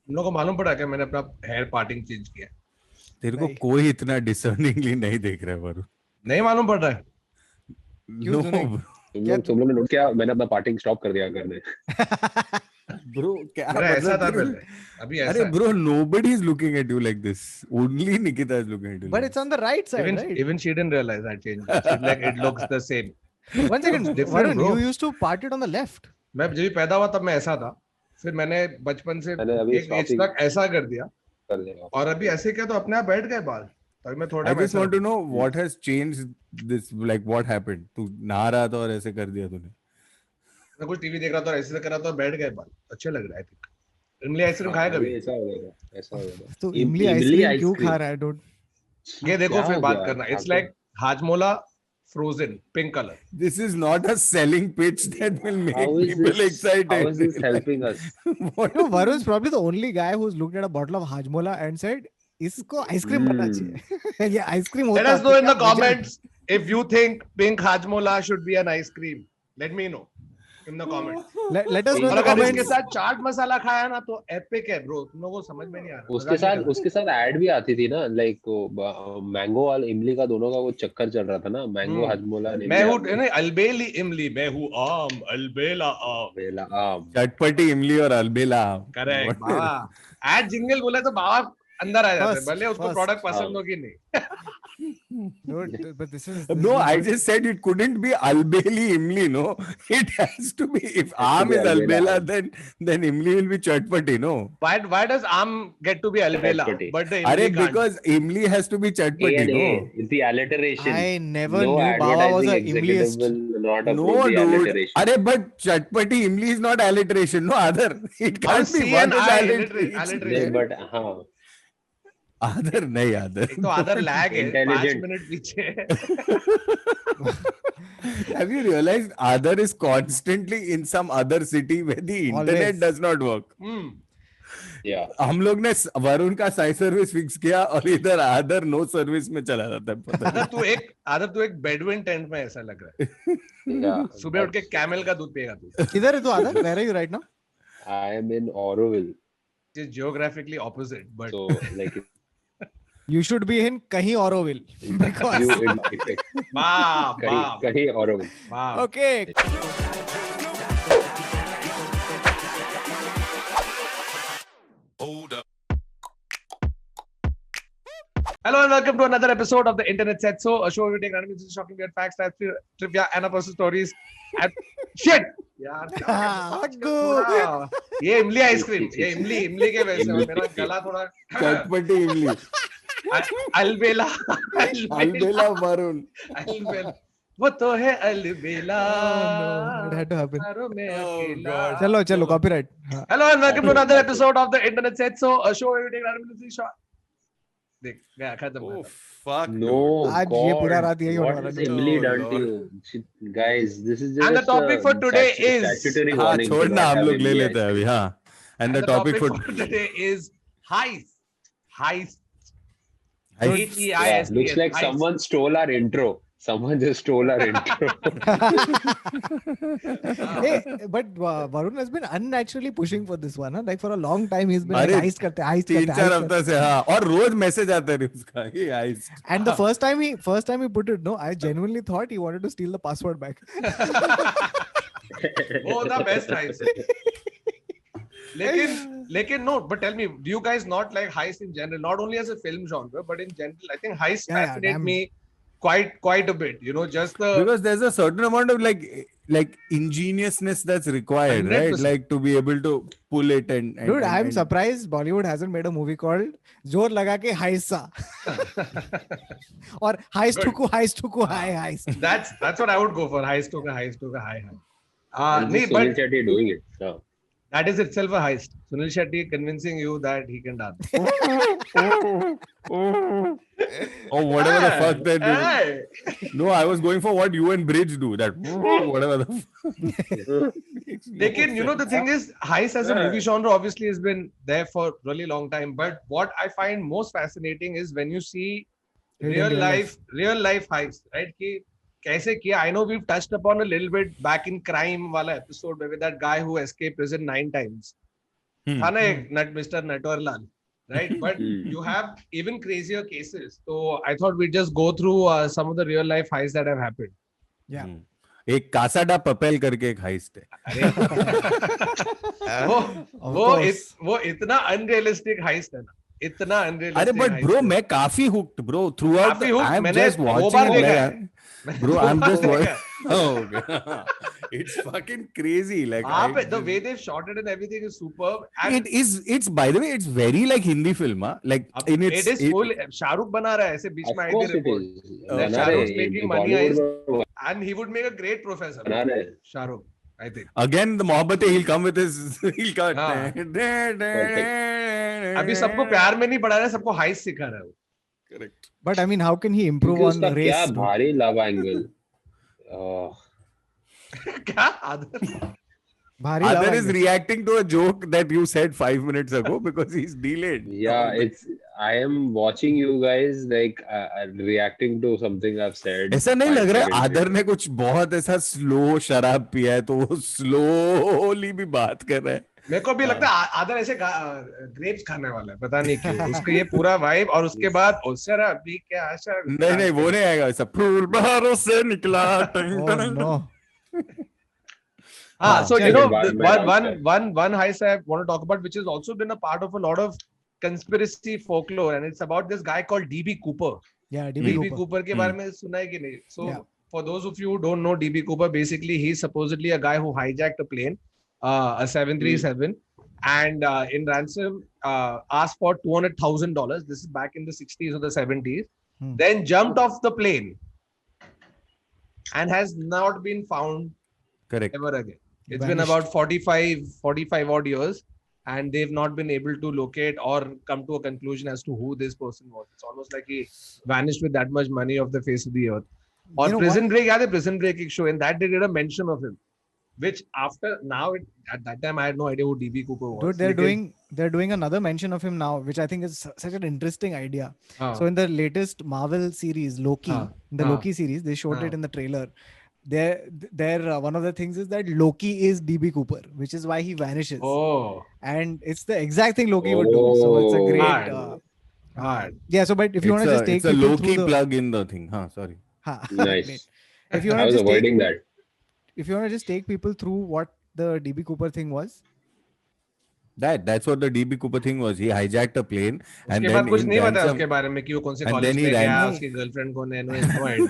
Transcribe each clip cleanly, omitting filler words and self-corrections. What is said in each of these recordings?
तुम लोगों को मालूम पड़ा क्या मैंने अपना हेयर पार्टिंग चेंज किया? तेरे को कोई इतना डिसर्निंगली नहीं देख रहा है वरुण। नहीं मालूम पड़ रहा है? नो तुम लोग ने नोट किया मैंने अपना पार्टिंग स्टॉप कर दिया करने। ब्रो क्या मेरा ऐसा था मतलब पहले, अभी अरे ऐसा है। Bro nobody is looking at you like this, only Nikita is looking at you But like it's on the right side, right? Even she didn't realize I changed it. She's like it looks the same. One second, Looks different, Varun, bro. you used to part it on the left. मैं जब भी पैदा हुआ तब मैं ऐसा था, फिर मैंने बचपन से मैंने अभी एक एज तक ऐसा कर दिया कर दिया। और अभी ऐसे क्या तो अपने आप बैठ गए बाल। तभी मैं थोड़ा I just want to know what has changed this, like what happened, तू नहा रहा था और ऐसे कर दिया तूने? मैं कुछ टीवी देख रहा था और ऐसे कर रहा था और बैठ गए बाल, अच्छे लग रहा है। इमली आइसक्रीम खाया कभी? ऐसा हो गया था, ऐसा हो गया था। तो इमली आइसक्रीम क्यों खा रहा है डूड? ये देखो फिर बात करना, it's like Hajmola frozen pink color. This is not a selling pitch that will make people excited. How is this helping us? What? No, Varun's probably the only guy who's looked at a bottle of Hajmola and said, "इसको ice cream बनना चाहिए." ये ice cream होता है। Let us know in the comments if you think pink hajmola should be an ice cream. Let me know in the comments. Let us know in और the अगर इसके comments. साथ चाट मसाला खाया ना तो एपिक है ब्रो, तुम लोगों को समझ में नहीं आ रहा। उसके साथ ऐड भी आती थी ना, लाइक मैंगो और इमली का दोनों का वो चक्कर चल रहा था ना, मैंगो हाजमोला। मैं हूँ नहीं अलबेली इमली, मैं हूँ आम अलबेला आम। बेला आम, चटपटी इमली और अलबेला। करेक्ट बाबा, एड जिंगल बोले तो बाबा अंदर आ जाते हैं, भले उसको प्रोडक्ट पसंद हो कि नहीं। Dude, but this is No, I just said it couldn't be albeli imli, no. It has to be, if aam is albela, then imli will be chatpati, no. Why does aam get to be albela Chatpati. but the imli Arey, can't? because imli has to be chatpati, no. it's the alliteration. I never no knew Baba was advertising a Imliist. executable not No, approve the dude. alliteration. Arey, but chatpati imli is not alliteration, no other. It can't C be one and is I alliteration. alliteration. But हाँ, Other नहीं other. एक तो आदर lag है 5 Intelligent. Minute पीछे। Have you realized other is constantly in some other city where the internet Always. does not work? yeah. हम लोग ने वरुण का साई सर्विस फिक्स किया और इधर अदर नो सर्विस में चला जाता है, पता नहीं। आदर तू एक बेडविन टेंट में ऐसा लग रहा है। Yeah. सुबह उठ के कैमल का दूध पिएगा तू। किधर है तू आदर? Where are you right now? I am in Auroville, It is geographically opposite, but so like You should be in कहीं Auroville. Because you in वाह वाह कहीं Auroville. वाह। okay. Hello and welcome to another episode of the Internet Said So, a show where we take random news, shocking weird facts, trivia, and personal stories. And shit! यार Aggu. ये इमली ice cream, ये इमली के वजह से मेरा गला थोड़ा चटपटी इमली। अलबेला अलबेला वरुण। अलबेला वो तो है अलबेला। Oh, no, it had to happen. यारों में अकेला। चलो copyright. Hello and welcome to another episode of the Internet Said So, a show where we take random news, देख गया खत्म। Fuck No, आज God. ये पूरा रात यही होने What वाला has है। Emily Oh, done to Lord. you? Guys, this is just And the topic for today is- statutory हाँ warning to छोड़ना, not हम have लोग ले Emily लेते हैं अभी। हाँ, and the topic for today is heist. Heist. Heist. Yeah, looks like someone stole our intro. Someone just stole our intro. Hey, but Varun has been unnaturally pushing for this one. Huh? Like for a long time he's been अरे, like heist करते हैं, heist तीन करते चार हैं, हफ्ता से। हाँ, और रोज मैसेज आता है उसका ये heist। And the first time he put it, no, I genuinely thought he wanted to steal the password back. Oh, the best heist. लेकिन no, but tell me, do you guys not like heist in general? Not only as a film genre, but in general, I think heist Yeah, fascinate damn. me quite a bit. You know, just the Because there's a certain amount of like ingeniousness that's required, 100%. right? Like to be able to pull it and Dude, I'm and- surprised Bollywood hasn't made a movie called जोर लगा के heist सा और heist Good. टुकु heist. that's what I would go for. Heist to high. And नहीं, Sunil but Shetty doing it. Yeah. that is itself a heist. Sunil Shetty convincing you that he can dance. or whatever the fuck that is. Hey. No, I was going for what you and Bridge do. That whatever the Lekin, you know, the thing is, heist as a movie genre obviously has been there for really long time. But what I find most fascinating is when you see real life heist, right? कि कैसे किया? I know we've touched upon a little bit back in crime वाला episode with that guy who escaped prison 9 times. था ना एक Mr. Natwarlal, right? But Hmm. you have even crazier cases. So I thought we'd just go through some of the real life highs that have happened. Yeah. एक कासाडा पपेल करके एक heist है. अरे वो Of वो course. वो इतना अनरियलिस्टिक हाइस्ट है ना, इतना अरे अनरियलिस्टिक. बट ब्रो मैं काफी हुक्ड ब्रो थ्रू आउट. काफी hooked. आई एम मैंने जस्ट दो वाचिंग बार इट देखा है. लाइक मैंने bro, दो I'm बार just देखा है. okay. It's fucking crazy. Like The way they've shot it and everything is superb. And it's by the way, it's very like Hindi film, huh? Like in it is full. Shahrukh बना रहा है ऐसे बीच Of में आई थी course it report is. that बना Shah रहे Rukh's हैं, making money Bollywood heist में and he would make a great professor. बना रहे हैं. Shahrukh, I think. again the mohabbat he'll come with his he'll come. Perfect. अभी सबको प्यार में नहीं पढ़ा रहा है, सबको हाइस्ट सिखा रहा है वो. Correct. But I mean, how can he improve क्योंकि on उसका race? क्या dude? भारी लव एंगल. क्या आदत? Bhari love Other is angle. reacting to a joke that you said 5 minutes ago because he's delayed. Yeah, it's. I am watching you guys like reacting to something I've said. ऐसा नहीं 5 लग रहा है seconds आदर ago. ने कुछ बहुत ऐसा स्लो शराब पिया है तो वो स्लोली भी बात कर रहा है. मेरे को भी लगता है आदर ऐसे ग्रेप्स खाने वाला है, पता नहीं क्यों. उसका ये पूरा वाइब और उसके बाद उसरा अभी क्या आशा. नहीं वो नहीं आएगा ऐसा फूल बहारों से निकला. Oh no. So you check know it, one heist I want to talk about, which has also been a part of a lot of conspiracy folklore, and it's about this guy called DB Cooper. Yeah, DB DB Cooper. Cooper के बारे में सुना है कि नहीं? So Yeah. for those of you who don't know DB Cooper, basically he's supposedly a guy who hijacked a plane, a 737, and in ransom asked for $200,000. This is back in the 60s or the 70s. Then jumped off the plane and has not been found Correct. ever again. It's been Vanished. about 45 odd years, and they've not been able to locate or come to a conclusion as to who this person was. It's almost like he vanished with that much money off the face of the earth. Or You know Prison Break, yeah, the Prison Break show, and that they did a mention of him. Which after now, at that time, I had no idea who DB Cooper was. Dude, they're doing another mention of him now, which I think is such an interesting idea. Ah. So in the latest Marvel series, Loki, in the Loki series, they showed it in the trailer. There, one of the things is that Loki is DB Cooper, which is why he vanishes. Oh, And it's the exact thing Loki would do. So it's a Oh. great. Hard. Hard. Yeah. So, but if you want to just take it's a people Loki through the, plug in the thing. Sorry. Nice. Great. If you I want was to just avoiding take, that. if you want to just take people through what the DB Cooper thing was. That's what the DB Cooper thing was. He hijacked a plane and उसके then बाद कुछ in नहीं पता ransom- उसके बारे में कि वो कौन से and कॉलेज then में he ran- गया, नहीं. उसकी गर्लफ्रेंड कौन है, no idea.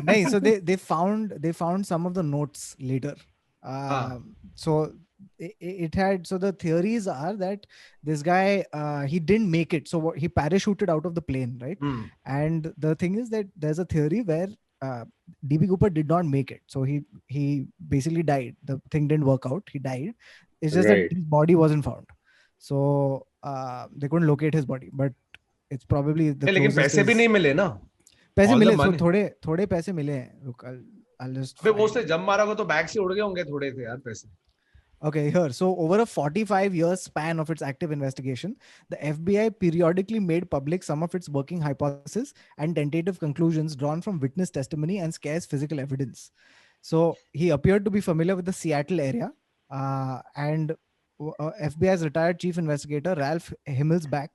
No, so they found some of the notes later. So it had, so the theories are that this guy he didn't make it, so he parachuted out of the plane, right? And the thing is that there's a theory where DB Cooper did not make it, so he basically died. The thing didn't work out, he died. It's just Right. that his body wasn't found, so they couldn't locate his body, but it's probably the लेकिन closest पैसे भी is- नहीं मिले ना. पैसे all the मिले, so money. थोड़े पैसे मिले हैं. Look, I'll just फिर वो उससे जब मारा होगा तो बैग से उड़ गए होंगे थोड़े थे यार पैसे. Okay, here. So, over a 45-year span of its active investigation, the FBI periodically made public some of its working hypotheses and tentative conclusions drawn from witness testimony and scarce physical evidence. So, he appeared to be familiar with the Seattle area, and FBI's retired chief investigator Ralph Himmelsbach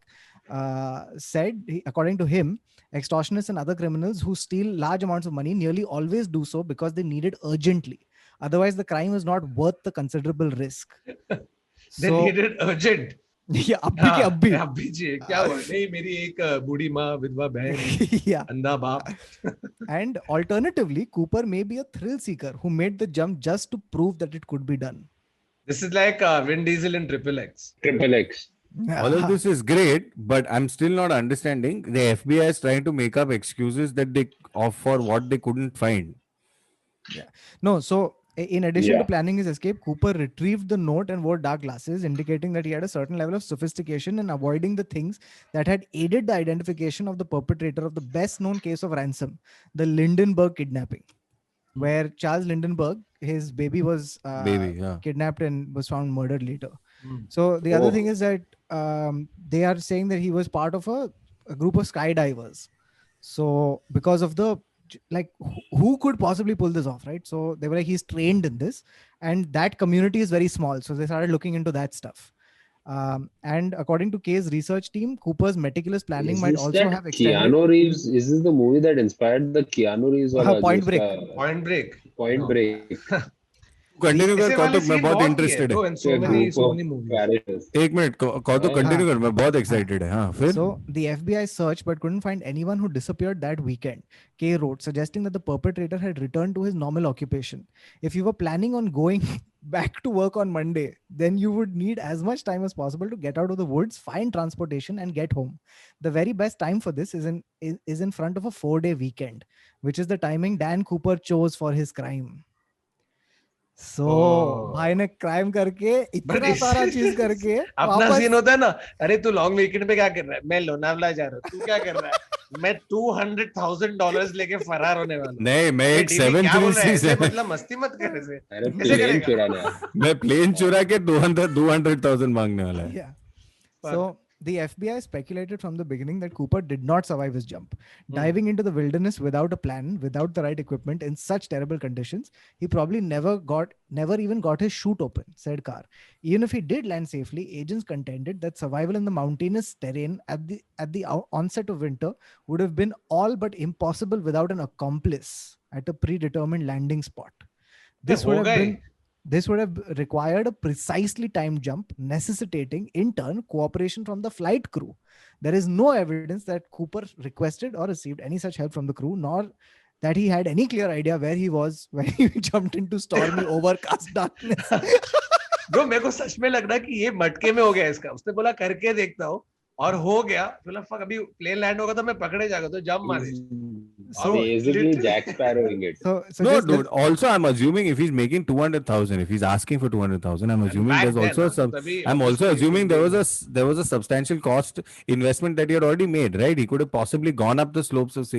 said, according to him, extortionists and other criminals who steal large amounts of money nearly always do so because they need it urgently. Otherwise, the crime is not worth the considerable risk. They needed urgent. Yeah, abhi. अभी जी क्या हुआ? नहीं मेरी एक बूढ़ी माँ, विधवा बहन, Yeah. अंधा बाप. And alternatively, Cooper may be a thrill seeker who made the jump just to prove that it could be done. This is like Vin Diesel in Triple X. Triple X. All of this is great, but I'm still not understanding. The FBI is trying to make up excuses that they for what they couldn't find. No, so in addition Yeah. to planning his escape, Cooper retrieved the note and wore dark glasses, indicating that he had a certain level of sophistication in avoiding the things that had aided the identification of the perpetrator of the best known case of ransom, the Lindenberg kidnapping, where Charles Lindenberg, his baby was kidnapped and was found murdered later. So the other thing is that they are saying that he was part of a group of skydivers. So because of the, like, who could possibly pull this off, right? So they were like, he's trained in this, and that community is very small. So they started looking into that stuff. And according to K's research team, Cooper's meticulous planning Is might this also that have extended Keanu Reeves? Is this the movie that inspired the Keanu Reeves वाला Point जो Break. उसका Point Break. Point No. Break? Continue कर ऐसे वाले कौतुक, मैं scene बहुत बहुत किए इंटरेस्टेड है. bro in so many movies. Paris. एक मिनट कौतुक हाँ. कंटिन्यू हाँ. कर, मैं बहुत एक्साइटेड है. हाँ फिर. So the FBI searched but couldn't find anyone who disappeared that weekend. K wrote, suggesting that the perpetrator had returned to his normal occupation. If you were planning on going back to work on Monday, then you would need as much time as possible to get out of the woods, find transportation, and get home. The very best time for this is in front of a 4-day weekend, which is the timing Dan Cooper chose for his crime. So भाई ने crime करके इतना सारा चीज करके अपना scene होता है ना, अरे तू लॉन्ग वीकेंड पे क्या कर रहा है? मैं लोनावला जा रहा हूँ. तू क्या कर रहा है? मैं $200,000 लेके फरार होने वाला हूँ. नहीं, मैं एक क्या बोल रहा है? 737 ऐसे मतलब मस्ती मत कर ऐसे. अरे ऐसे प्लेन करेगा. चुराना है. मैं प्लेन चुरा के 200,000 मांगने वाला है. Yeah. So the FBI speculated from the beginning that Cooper did not survive his jump. Diving into the wilderness without a plan, without the right equipment, in such terrible conditions, he probably never even got his chute open, said Carr. Even if he did land safely, agents contended that survival in the mountainous terrain at the onset of winter would have been all but impossible without an accomplice at a predetermined landing spot. This would have required a precisely timed jump, necessitating, in turn, cooperation from the flight crew. There is no evidence that Cooper requested or received any such help from the crew, nor that he had any clear idea where he was when he jumped into stormy, overcast darkness. Bro, मेरे को सच में लग रहा है कि ये मटके में हो गया इसका. उसने बोला करके देखता हूँ और हो गया. बोला फक, अभी प्लेन लैंड होगा तो मैं पकड़े जाएगा, तो जंप मारे. So basically Jack Sparrowing it. So No, dude. Also, I'm assuming if he's making 200,000, if he's asking for 200,000, I'm assuming back there's then, also some. I'm also assuming there was a substantial cost investment that he had already made, right? He could have possibly gone up the slopes of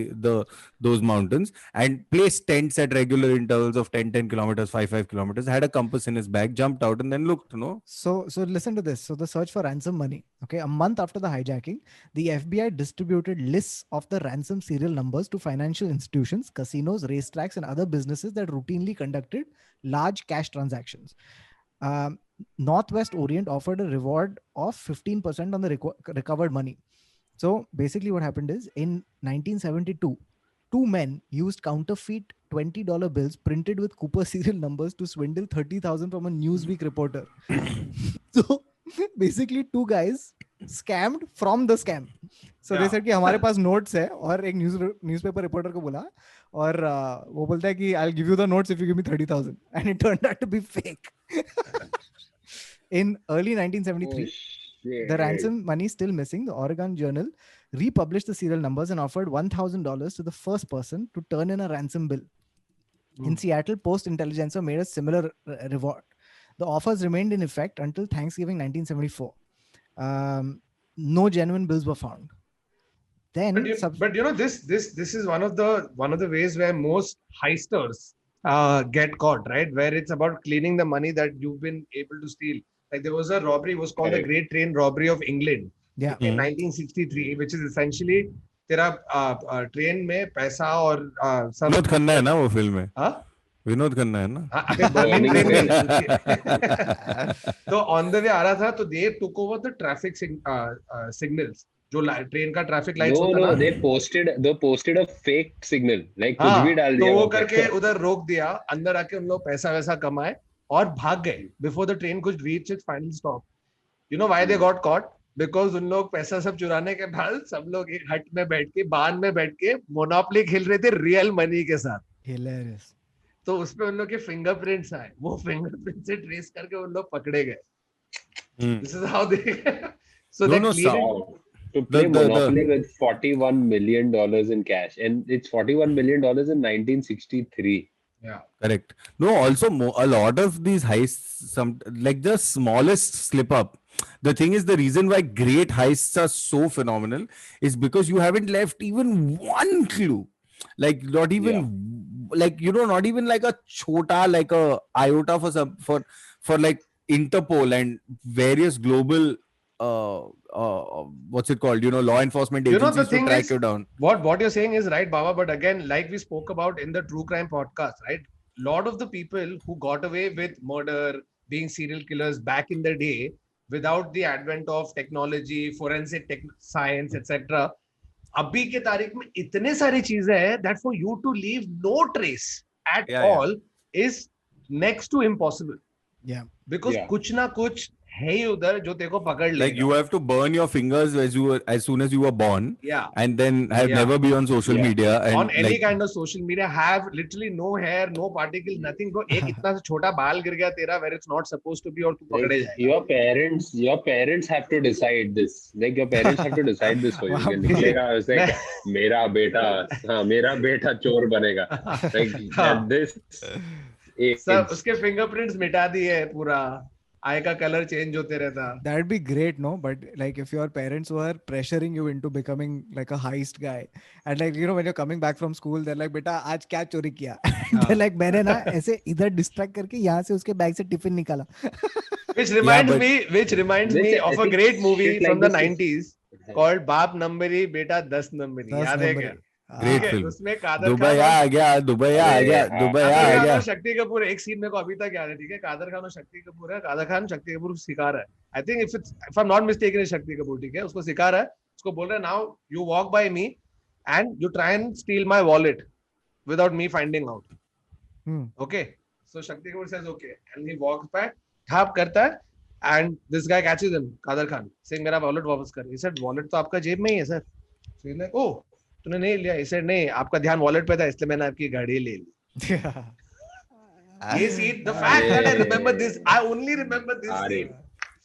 those mountains and placed tents at regular intervals of 10 kilometers, 5 kilometers, had a compass in his bag, jumped out, and then looked. No. So listen to this. So the search for ransom money. Okay, a month after the hijacking, the FBI distributed lists of the ransom serial numbers to financial institutions, casinos, racetracks, and other businesses that routinely conducted large cash transactions. Northwest Orient offered a reward of 15% on the recovered money. So basically what happened is, in 1972, two men used counterfeit $20 bills printed with Cooper serial numbers to swindle 30,000 from a Newsweek reporter. So basically two guys scammed from the scam. So they said कि हमारे पास notes है, और एक newspaper reporter को बोला, और वो बोलता है कि I'll give you the notes if you give me 30,000, and it turned out to be fake. In early 1973, the ransom money still missing, the Oregon Journal republished the serial numbers and offered $1,000 to the first person to turn in a ransom bill. In Seattle, Post-Intelligencer made a similar reward. The offers remained in effect until Thanksgiving 1974. No genuine bills were found. Then, but you know, this is one of the ways where most heisters get caught, right? Where it's about cleaning the money that you've been able to steal. Like there was a robbery, it was called the Great Train Robbery of England in 1963, which is essentially तेरा train में पैसा और सब विनोद खन्ना है ना वो film में. हाँ, विनोद खन्ना है ना. अबे बर्निंग ट्रेन में. तो ऑन द वे आ रहा था, तो they took over the traffic signals, जो ट्रेन का ट्रैफिक लाइट्स होता है ना. they posted a fake signal, like कुछ भी डाल दिया. तो वो करके उधर रोक दिया, अंदर आके उन लोग पैसा वैसा कमाए और भाग गए before the train could reach its final stop. You know why they got caught? Because उन लोग पैसा सब चुराने के बाद सब लोग एक हट में बैठ के, बान में बैठ के मोनोपोली खेल रहे थे रियल मनी के साथ. Hilarious. तो उसपे उन लोग के फिंगरप्रिंट्स आए, वो फिंगरप्रिंट से ट्रेस करके उन लोग पकड़े गए. This is how they so they cleared to play Monopoly with $41 million in cash, and it's $41 million in 1963. Yeah, correct. No, also a lot of these heists, some like the smallest slip up. The thing is, the reason why great heists are so phenomenal is because you haven't left even one clue. Like not even like, you know, not even like a chota, like a iota for like Interpol and various global what's it called, you know, law enforcement agencies to track you down. What you're saying is right, Baba, but again, like we spoke about in the True Crime podcast, right? Lot of the people who got away with murder, being serial killers back in the day, without the advent of technology, forensic science, etc. अभी के तारीख में इतने सारी चीजें हैं that for you to leave no trace at all is next to impossible. Yeah. Because कुछ ना कुछ है ही उधर जो तेरे को पकड़ लेगा. Like you have to burn your fingers as soon as you were born. Yeah. And then have never be on social media. And on any kind of social media, have literally no hair, no particles, nothing. Bro, एक इतना सा छोटा बाल गिर गया तेरा where it's not supposed to be और तू पकड़े जाएगा. Your parents have to decide this. Like your parents have to decide this for you. निकलेगा उसे मेरा बेटा चोर बनेगा. Like this. सब उसके fingerprints मिटा दिए पूरा. eye का color change होते रहता. That'd be great, no? But like if your parents were pressuring you into becoming like a heist guy, and like you know when you're coming back from school, they're like, "बेटा आज क्या चोरी किया?" They're like, मैंने ना ऐसे इधर distract करके यहाँ से उसके बैग से टिफिन निकाला. Which reminds me of a great movie from the 90s called बाप नंबरी बेटा 10 नंबरी. याद है क्या? Great film. उसमें कादर दुबई आ गया. शक्ति कपूर एक सीन मेरे को अभी तक याद है. ठीक है, कादर खान और शक्ति कपूर है. कादर खान शक्ति कपूर को सिखा रहा है. I think if I'm not mistaken is Shakti Kapoor. ठीक है, उसको सिखा रहा है. उसको बोल रहा है now you walk by me and you try and steal my wallet without me finding out. Okay, so Shakti Kapoor says okay and he walks back. ठाप करता है and this guy catches him, Kader Khan, saying मेरा wallet वापस कर. He said wallet तो आपका जेब में ही है sir. So he's like oh तूने नहीं लिया. इसे नहीं, आपका ध्यान वॉलेट पे था इसलिए मैंने आपकी घड़ी ले ली. ये scene, the fact that I remember this, I only remember this scene.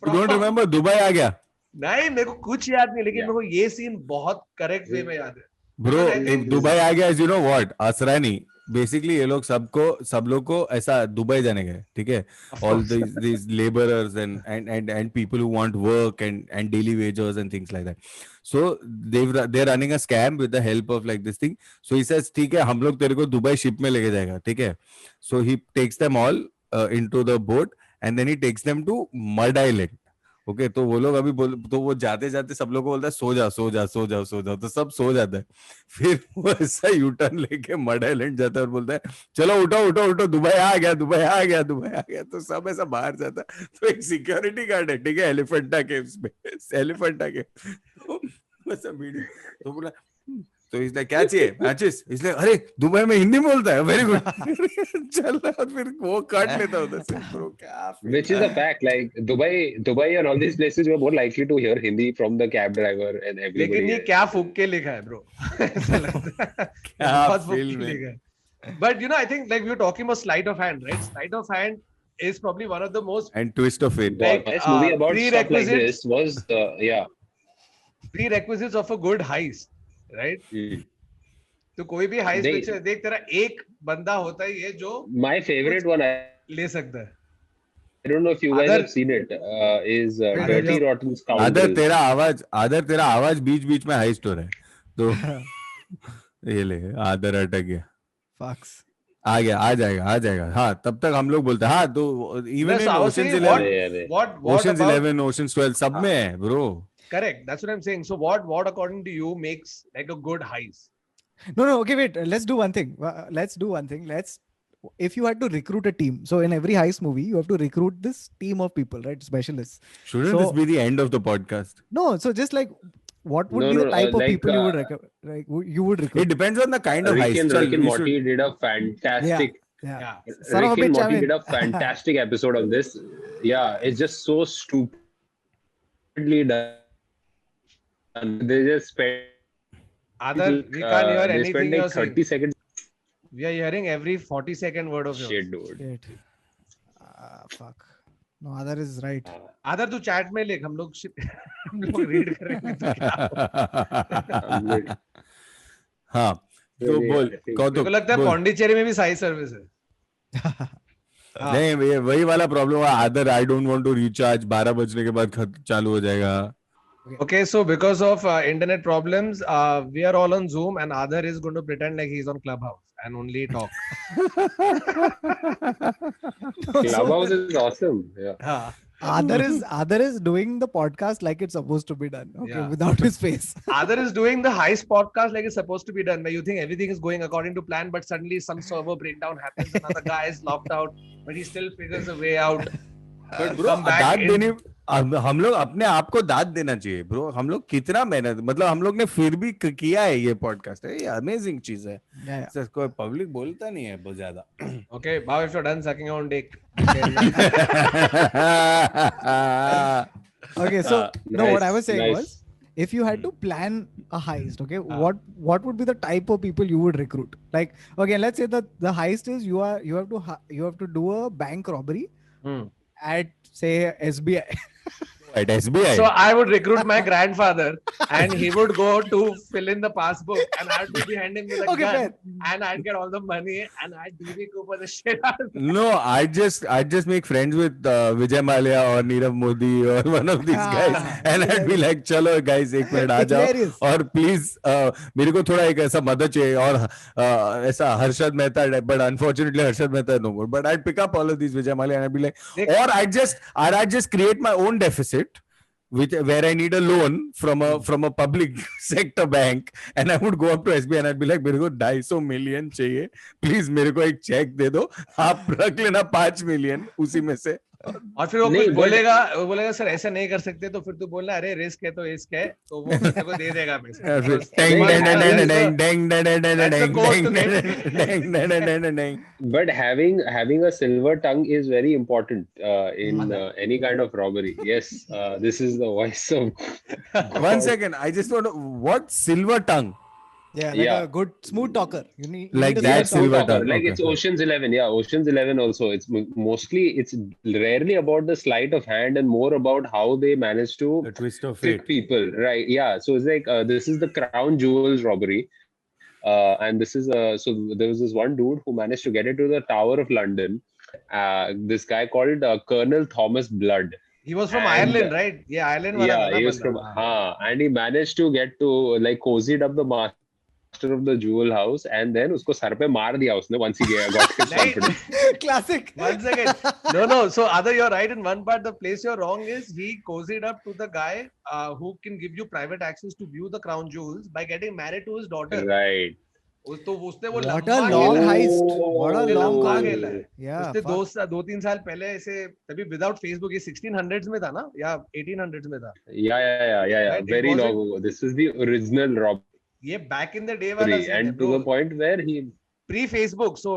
You don't remember Dubai आ गया? नहीं, मेरे को कुछ याद नहीं, लेकिन मेरे को ये सीन बहुत करेक्ट वे में याद है. Bro, दुबई आ गया, you know what? Asrani basically ये लोग सब लोग को ऐसा दुबई जाने गए. ठीक है, all these laborers and people who want work and daily wagers and things like that. So they're running a scam with the help of like this thing. So he says ठीक है, हम लोग तेरे को दुबई शिप में लेके जाएगा. ठीक है, so he takes them all into the boat and then he takes them to Mud Island. Okay तो वो लोग अभी तो वो जाते जाते सब लोग को बोलता है सो जाओ तो सब सो जाता है. फिर वो ऐसा यू टर्न लेके मड आइलैंड जाता है और बोलता है चलो उठो दुबई आ गया. तो सब ऐसा बाहर जाता है. तो एक सिक्योरिटी गार्ड है, ठीक है, एलिफेंटा केव्स में, एलिफेंटा केव. तो ऐसा वीडियो तो बोला तो इसलिए क्या चाहिए मैचेस, इसलिए अरे दुबई में हिंदी बोलता है, वेरी गुड. चल रहा फिर वो काट लेता उधर से. ब्रो क्या, which is a fact, like Dubai and all these places were more likely to hear Hindi from the cab driver and everybody. लेकिन ये क्या फूक के लिखा है ब्रो. बहुत फूक के लिखा है. But you know, I think like we were talking about sleight of hand, right? Sleight of hand is probably one of the most and twist of fate. The best movie about stuff like this was prerequisites of a good heist. Right? तो कोई भी heist picture देख, तेरा एक बंदा होता है ये जो my favorite one ले सकता है. I don't know if you guys have seen it. Is Dirty Rotten Scoundrels. आदर तेरा आवाज बीच में हाइस्ट हो रहा है. तो ये ले आदर अटक गया. Fucks. आ जाएगा. हाँ तब तक हम लोग बोलते हैं हाँ तो इवन Ocean's 11, Ocean's 12 सब में है bro. Correct. That's what I'm saying. So what according to you makes like a good heist? No, okay, wait. Let's do one thing. If you had to recruit a team, so in every heist movie, you have to recruit this team of people, right? Specialists. Shouldn't this be the end of the podcast? No, so just like what would be the type of people you would recruit? It depends on the kind of heist. Rick and Morty did a fantastic. Yeah. Rick and Morty did a fantastic episode of this. Yeah, it's just so stupidly done. And they just spend. Other we can't hear anything you're saying. 30 seconds. We are hearing every 40-second word of yours. Shit, dude. Fuck. No, Adar is right. Adar तू chat में लिख, हम लोग read करेंगे तो क्या. हाँ तो बोल तो लगता है पौंडीचेरी में भी साई सर्विस है. नहीं वही वाला प्रॉब्लम है. Other I don't want to recharge 12 बजने के बाद चालू हो जाएगा. Okay, so because of internet problems, we are all on Zoom and Adar is going to pretend like he's on Clubhouse and only talk. Clubhouse is awesome. Yeah. Adar is doing the podcast like it's supposed to be done. Okay, without his face. Adar is doing the heist podcast like it's supposed to be done. Where you think everything is going according to plan, but suddenly some server breakdown happens. Another guy is locked out, but he still figures a way out. But bro, हम लोग अपने आप को दाद देना चाहिए bro. हम लोग कितना मेहनत, मतलब हम लोग ने फिर भी किया है ये पॉडकास्ट है. ये अमेजिंग चीज है. Yeah, इससे कोई पब्लिक बोलता नहीं है बहुत ज्यादा. Okay, now if you're done sucking on dick. okay, so no, what I was saying was, Nice. if you had to plan a heist, okay, what would be the type of people you would recruit? Like, okay, let's say that the heist is you have to do a bank robbery at say SBI. At SBI. So I would recruit my grandfather, and he would go to fill in the passbook, and I would be behind him with a Okay, gun, fair. and I'd get all the money, and I'd DB Cooper the shit out of it. No, I'd just make friends with Vijay Mallya or Nirav Modi or one of these guys, and I'd be like, "चलो guys, एक minute आ जाओ Hilarious. और please मेरे को थोड़ा एक ऐसा मदद चाहिए और ऐसा Harshad Mehta, but unfortunately Harshad Mehta is no more. But I'd pick up all of these Vijay Mallya and I'd be like, or I'd just create my own deficit. Where I need a loan from a public sector bank, and I would go up to SBI and I'd be like, मेरे को 250 million चाहिए, please मेरे को एक check दे दो, आप रख लेना 5 million उसी में से. और फिर वो नहीं, कुछ बोलेगा सर ऐसा नहीं कर सकते, तो फिर तू बोलना अरे रिस्क है तो रिस्क है, तो वो तेरे को दे देगा पैसे. But having a silver tongue is very important in any kind of robbery. Yes, this is the voice of. One second, I just want to, what silver tongue? Yeah, like Yeah. a good smooth talker. You need Like a that smooth silver talker. tongue. Like Okay. it's Ocean's 11. Yeah, Ocean's 11 also. It's mostly, it's rarely about the sleight of hand and more about how they manage to The twist of trick fate. people. Right. Yeah. So it's like this is the Crown Jewels robbery. And this is so there was this one dude who managed to get into the Tower of London. This guy called Colonel Thomas Blood. He was from And, Ireland, right? Yeah, Ireland वाला था Yeah, ना he was बंदा. from and he managed to get to like cozied up the master of the jewel house, and then usko sar pe maar diya usne once he got his Right. confidence. Classic. One second. No. So other you're right in one part. The place you're wrong is he cozied up to the guy who can give you private access to view the crown jewels by getting married to his daughter. Right. तो उसने वो What a लंबा long खेला. heist. What a उसने long लंबा con. खेला है. Yeah. उसने fuck. 2-3 साल पहले ऐसे तभी विदाउट फेसबुक, ये 1600s में था ना या 1800s में था. Yeah. Right, it Very wasn't- long ago. This is the original robbery, ये back in the day वाला scene है, and to bro. the point where he Pre Facebook. So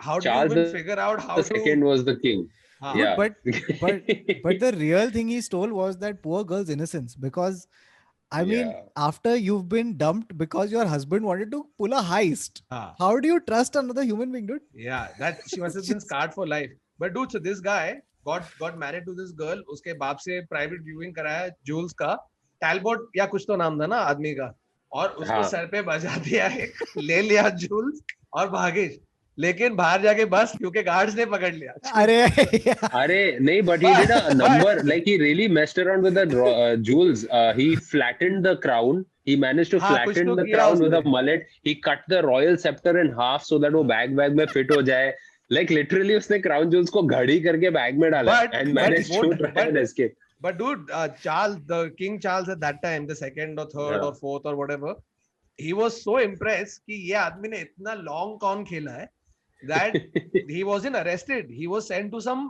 how do you Charles even figure out how the to? second was the king. हाँ. Yeah. But the real thing he stole was that poor girl's innocence, because I mean, Yeah. after you've been dumped because your husband wanted to pull a heist, हाँ. how do you trust another human being, dude? Yeah, that she must have been scarred for life. But dude, so this guy got married to this girl. उसके बाप से private viewing कराया jewels का. Talbot या कुछ तो नाम था ना आदमी का. और उसको हाँ. सर पे बजा दिया है, ले लिया jewels और भागे. लेकिन बाहर जाके बस क्योंकि गार्ड्स ने पकड़ लिया. Arey, nahi, but he did a number, like he really messed around with the jewels. He flattened the crown. He managed to हाँ, कुछ flatten तो the किया crown with a उसने. mullet. He cut the royal scepter in half so that वो bag में fit हो जाए. Like literally उसने crown jewels को घड़ी करके bag में डाला and managed to try and escape. But dude, Charles, the King Charles at that time, the second or third Yeah. or fourth or whatever, he was so impressed कि ये आदमी ने इतना long con खेला है that he wasn't arrested. He was sent to some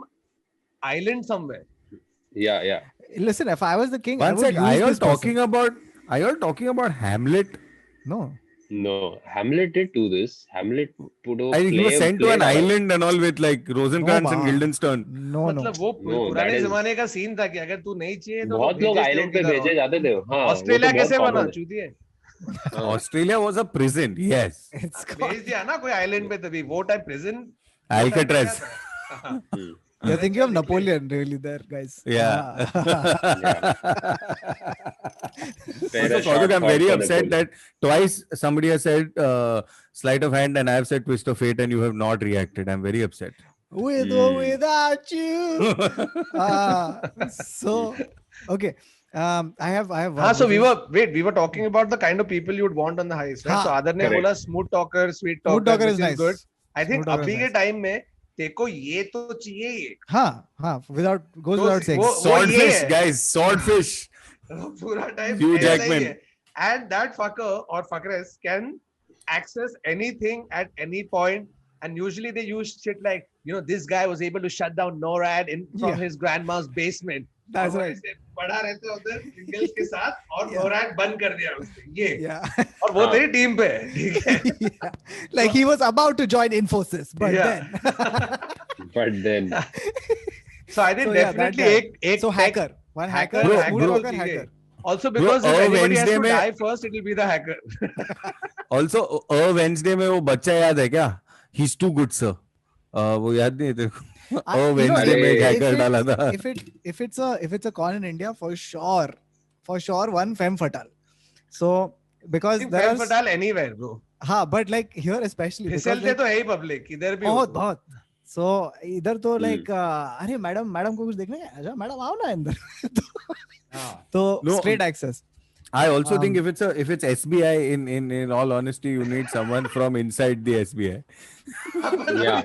island somewhere. Yeah. Listen, if I was the king, I One would sec, use are you all this person. talking about Hamlet? No. No, Hamlet did do this. Hamlet put a I think he was sent to an played a- island and all with like Rosencrantz and baa. Guildenstern. No. मतलब वो No, पुराने that is- जमाने का scene था कि अगर तू नहीं चाहिए तो बहुत लोग आइलैंड पे भेजे जाते थे. हाँ, वो ऑस्ट्रेलिया तो कैसे बहुत बना common है. चूतिए. Australia was a prison. Yes. It's called, भेज दिया ना कोई आइलैंड पे तभी वो type prison. Alcatraz. you're thinking of Napoleon, really, there, guys. Yeah. Fair Also, shot Kautuk, I'm for very Napoleon. upset that twice somebody has said sleight of hand and I have said twist of fate and you have not reacted. I'm very upset. With or without you. So, okay. I have. हाँ, so we were talking about the kind of people you would want on the heist, right? हाँ, So Adar ने correct. बोला smooth talker, sweet Smooth talker, talker which is is nice. good. I think Smooth talker अभी is के nice. Time में देखो ये तो चाहिए ही. हाँ, goes तो without saying. वो Swordfish, ये है. guys. Swordfish. पूरा टाइम Hugh ऐसा ही Jackman. है. And that fucker or fuckress can access anything at any point. And usually they use shit like, this guy was able to shut down NORAD from Yeah. his grandma's basement. That's और वो right. ऐसे पड़ा रहता है उधर Pringles के साथ और बोराक बंद कर दिया उसने ये Yeah. और वो हाँ. तेरी टीम पे है, ठीक है. Yeah. Like he was about to join Infosys, but Yeah. then. But then, So I think So yeah, that definitely guy. एक So tech- hacker, one hacker, hacker, smooth hacker talker, होती है. hacker. Also Bro, because if anybody has Wednesday to में- die first, it will be the hacker. Also, Wednesday में वो बच्चा याद है क्या? He's too good, sir. वो याद नहीं है तेरे को? You know, Wednesday में एक if hacker it's- डाला था. if it's a con in India, for sure, one femme fatale. So because there Femme are fatale anywhere, bro. हाँ, but like here especially because फिसलते like, तो है ही public, इधर भी बहुत हो. बहुत. So इधर तो like अरे मैडम को कुछ देखना है, अच्छा मैडम आओ ना अंदर. हाँ. तो No, straight access. I also think if it's SBI, in all honesty, you need someone from inside the SBI. Yeah.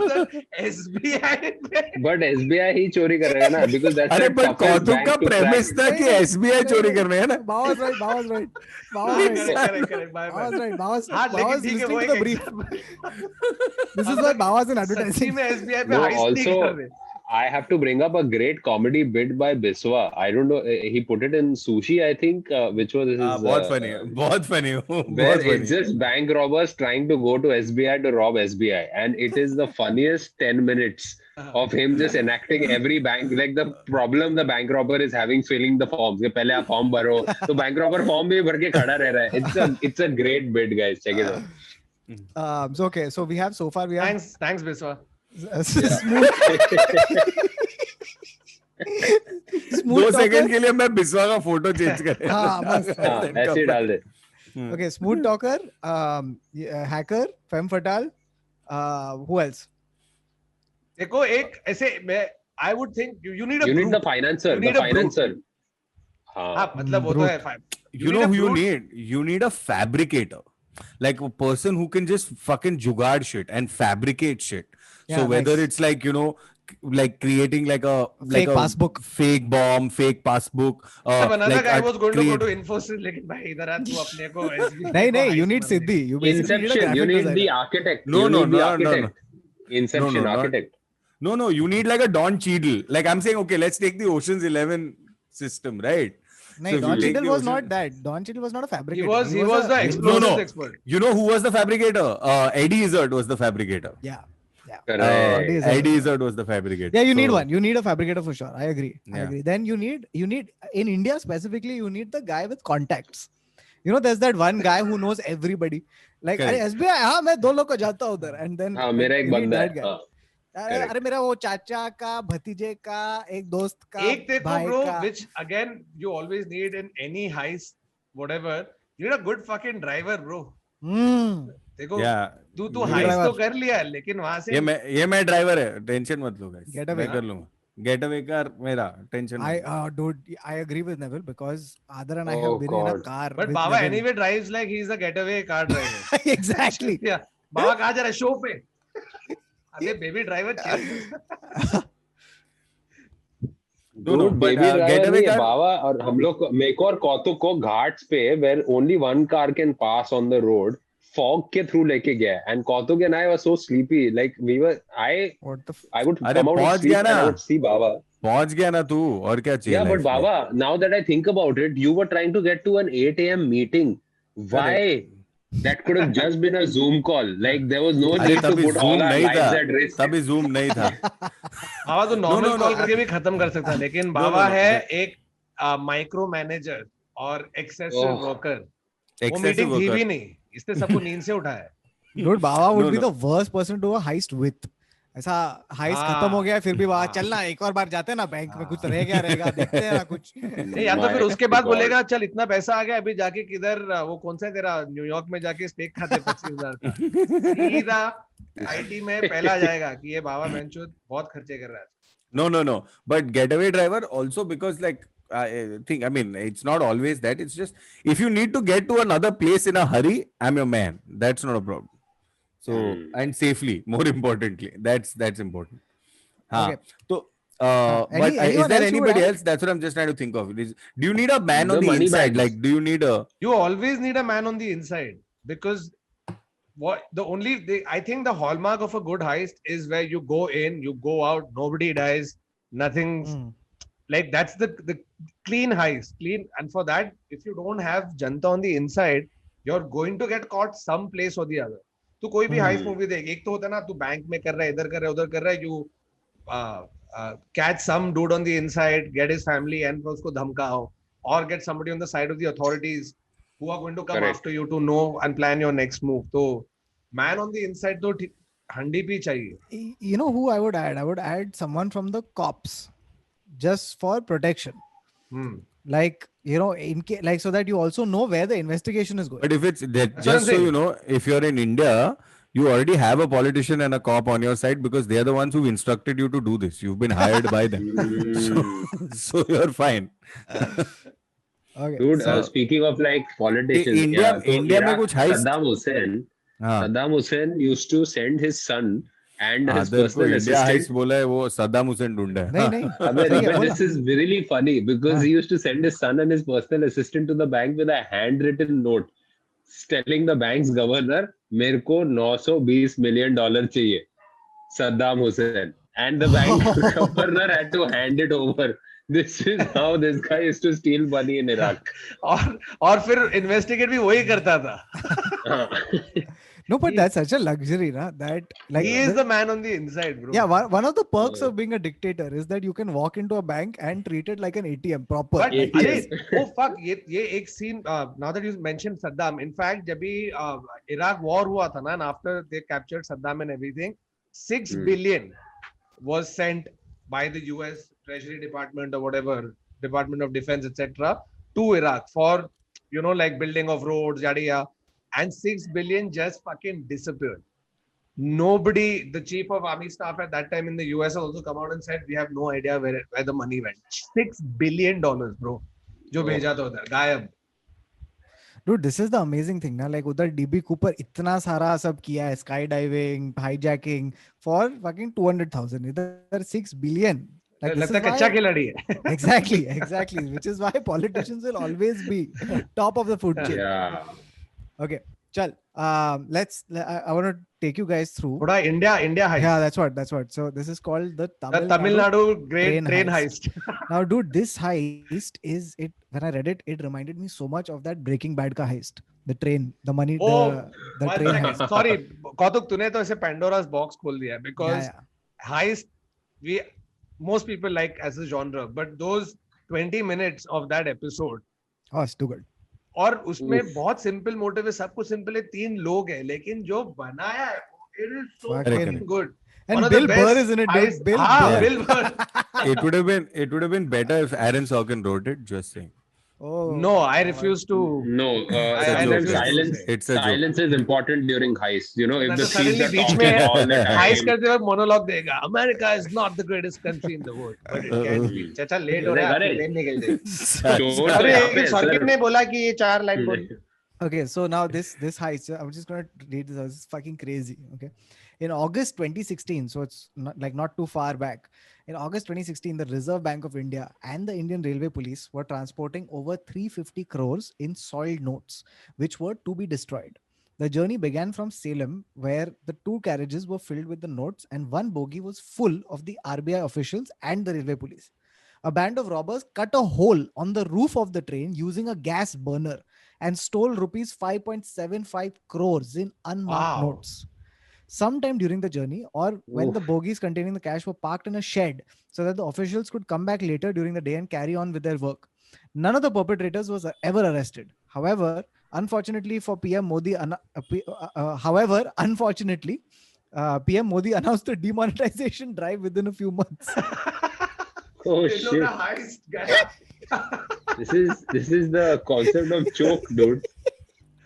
SBI पे but SBI ही चोरी करेगा ना, because that's अरे the पर toughest कौतुक bank का to crack. premise था कि SBI चोरी करने है ना. Bawas right. correct, bye bye. Bawas right. Bawas हाँ, लेकिन Bawas ठीक है, listening वो to the एक brief. example. This is why Bawas in सच्ची advertising. में SBI पे No, heist नहीं also, कर रहे. I have to bring up a great comedy bit by Biswa. I don't know, he put it in Sushi, I think, which was his, बहुत funny है, बहुत funny है, where बहुत it's funny. just bank robbers trying to go to SBI to rob SBI, and it is the funniest 10 minutes of him just enacting every bank, like the problem the bank robber is having filling the forms. कि पहले आप form भरो, तो bank robber form भी भर के खड़ा रह रहा है. It's a great bit, guys. Check it out. So okay, so we have Thanks Biswa. smooth 2 second के लिए मैं बिस्वा का फोटो चेंज कर. हाँ, बस. हाँ, ऐसे ही डाल दे. Okay, smooth talker, hacker, femme fatale. Who else? देखो एक ऐसे मैं I would think you need a You need the brute. financer. You The need a brute. financer. हाँ, हाँ. मतलब वो तो है. You know who you need? You need a fabricator. Like a person who can just fucking jugad shit and fabricate shit. Yeah, So whether nice. it's like, like creating like a Fake passbook. fake bomb, fake passbook. Another like guy a was going to go create- to Infosys, लेकिन भाई इधर आ तू अपने को SBI नहीं को नहीं, you heist need मारने. Siddhi. You basically need a Inception. You graphic need the designer. architect. No, You no, need the no, no, architect. Inception, not- architect. No, you need like a Don Cheadle. Like I'm saying, okay, let's take the Ocean's 11 system, right? No, So if Don you take Cheadle the was Ocean- not that. Don Cheadle was not a fabricator. He was the explosives No. expert. You know who was the fabricator? Eddie Izzard was the fabricator. Yeah. Correct. Eddie Izzard was the fabricator. Yeah, you need So- one. You need a fabricator for sure. I agree. Yeah. Then you need in India specifically, you need the guy with contacts. You know, there's that one guy who knows everybody. Like, Correct. अरे SBI, हाँ मैं 2 लोग को जानता हूँ उधर. And then हाँ, मेरा एक you need बंदा that है. guy. हाँ. अरे अरे मेरा वो चाचा का, भतीजे का, एक दोस्त का, एक देखो भाई bro, का. which again you always need in any heist, whatever. You need a good fucking driver, bro. देखो Yeah. तू Good heist driver. तो कर लिया है, लेकिन वहां से ये मैं ड्राइवर है, टेंशन मत लो guys. Getaway. मैं कर लूंगा. Getaway car मेरा, टेंशन मत लो. Dude, I agree with Neville because Adar and I Oh, have been in a God. car. But with Baba Neville. anyway drives like he's a getaway car driver. Exactly. Yeah. बाबा कहाँ जा रहा है show पे? अरे baby driver क्या? No, Dude, but, baby driver getaway नहीं है car- बाबा. और हम लोग को मेरे को और कौतुक को घाट्स पे where only one car can pass on the road, fog के through लेके गया. And कौतुक and I were so sleepy, like we were. What the I would अरे come out of पहुंच sleep गया and I ना. would see Baba. पहुंच गया ना तू, और क्या चाहिए? Yeah, but life में? Baba, now that I think about it, you were trying to get to an 8 a.m. meeting. Why? That could have just been a Zoom call. Like there was no अरे need to तभी put all Zoom our नहीं lives था. at risk. तभी Zoom नहीं था. बाबा तो normal no, call no. करके भी खत्म कर सकता है, लेकिन बाबा है एक माइक्रो मैनेजर और एक्सेसिव Oh. वर्कर. वो Excessive मीटिंग थी worker. भी नहीं, इसने सबको नींद से उठाया. Dude, Baba would No, be no. the worst person to do a heist with. ऐसा heist हाँ, खत्म हो गया फिर भी वहां हाँ। चलना एक और बार जाते हैं ना बैंक में, कुछ रह गया रहेगा, देखते हैं ना कुछ. नहीं, या तो फिर My उसके बाद God. बोलेगा चल इतना पैसा आ गया, अभी जाके किधर वो कौन सा तेरा न्यूयॉर्क में जाके स्टेक खाते 25,000 का. सीधा आईटी में पहला जाएगा कि ये बाबा बेंचो बहुत खर्चे कर रहा है. No. But getaway driver also, because like I mean, it's not always that. It's just if you need to get to another place in a hurry, I'm your man. That's not a problem. So and safely, more importantly, that's important. Okay. So, Any- but is anyone there else you would anybody add? else? That's what I'm just trying to think of. Do you need a man The on the money inside? bags. Like, do you need a? You always need a man on the inside, because I think the hallmark of a good heist is where you go in, you go out, nobody dies, nothing. Hmm. Like that's the clean heist, clean. And for that, if you don't have janta on the inside, you're going to get caught some place or the other. तो कोई भी heist movie देख, एक तो होता है ना, तू बैंक में कर रहा है, इधर कर रहा है, उधर कर रहा है, you catch some dude on the inside, get his family and उसको धमकाओ, or get somebody on the side of the authorities who are going to come Correct. after you to know and plan your next move. तो man on the inside तो हंडी भी चाहिए. You know who I would add? I would add someone from the cops, just for protection. Like, you know, like so that you also know where the investigation is going. But if it's that, That's what I'm just so saying. you know, if you're in India, you already have a politician and a cop on your side because they're the ones who instructed you to do this. You've been hired by them. So you're fine. Okay. Dude, so- speaking of like politicians, India- so India में Iraq, कुछ heist- Saddam Hussein used to send his son and his आदर को personal India heist assistant. बोला है, वो सद्दाम हुसैन ढूंढा है. नहीं नहीं But सही है, बोला. this is really funny because he used to send his son and his personal assistant to the bank with a handwritten note telling the bank's governor, मेरे को $920 million चाहिए, Saddam Hussein. And the bank governor had to hand it over. This is how this guy used to steal money in Iraq. और फिर investigate भी वही करता था. No, but that's such a luxury, na? That like He is the man on the inside, bro. yeah, one of the perks of being a dictator is that you can walk into a bank and treat it like an ATM proper. But Yes. अरे, oh fuck, ये एक scene. Now that you mentioned Saddam, in fact, जब भी Iraq war हुआ था ना, and after they captured Saddam and everything, 6 billion was sent by the US Treasury Department or whatever, Department of Defense, etc., to Iraq for, you know, like building of roads, yada yada. And 6 billion just fucking disappeared. Nobody, the chief of army staff at that time in the US also come out and said, we have no idea where the money went. $6 billion, bro. जो भेजा था उधर, गायब. Dude, this is the amazing thing, na? Like उधर DB Cooper इतना सारा सब किया है, skydiving, hijacking for fucking 200,000. इधर 6 billion. Like, this लगता है is कच्चा why- खिलाड़ी है. exactly, which is why politicians will always be top of the food chain. Yeah. Okay, chal. I want to take you guys through. थोड़ा India heist. Yeah, that's what. So this is called the The Tamil Nadu great train heist. heist. Now, dude, this heist is it. When I read it, it reminded me so much of that Breaking Bad ka heist. The train, the money, Oh, the One train second. heist. Sorry, Kautuk, तूने तो ऐसे Pandora's box खोल दिया because Yeah. heist, most people like as a genre, but those 20 minutes of that episode, Oh, it's too good. और उसमें Oof. बहुत simple motive है, सब कुछ सिंपल है, 3 लोग हैं, लेकिन जो बनाया है, it is so Fucking fucking good. And One of the Bill best Burr is in it, dude. heist- Bill हाँ, Burr. Bill Burr. It would have been better if Aaron Sorkin wrote it. Just saying. Oh, No, I refuse to. No, I sometimes refuse to silence, say. It's a joke. silence is important during heists. You know, if the Suddenly thieves are beach talking में all the heist time. करते वक्त monologue देगा. America is not the greatest country in the world, but it can be. चाचा late हो रहा है, अरे, आपकी ट्रेन निकल जाएगी. चोर तो अरे यहाँ पे है, सॉर्किन sir. ने बोला कि ये 4 लाइन बोल. Okay, so now this heist, I'm just gonna read this out. It's fucking crazy. Okay, in August 2016, so it's not too far back. In August 2016, the Reserve Bank of India and the Indian Railway Police were transporting over 350 crores in soiled notes, which were to be destroyed. The journey began from Salem, where the 2 carriages were filled with the notes, and 1 bogie was full of the RBI officials and the Railway Police. A band of robbers cut a hole on the roof of the train using a gas burner and stole rupees 5.75 crores in unmarked Wow. notes. Sometime during the journey, or when the bogies containing the cash were parked in a shed so that the officials could come back later during the day and carry on with their work. None of the perpetrators was ever arrested. However, unfortunately for PM Modi, PM Modi announced a demonetization drive within a few months. Oh They know shit! the heist, guy. This is the concept of choke, dude.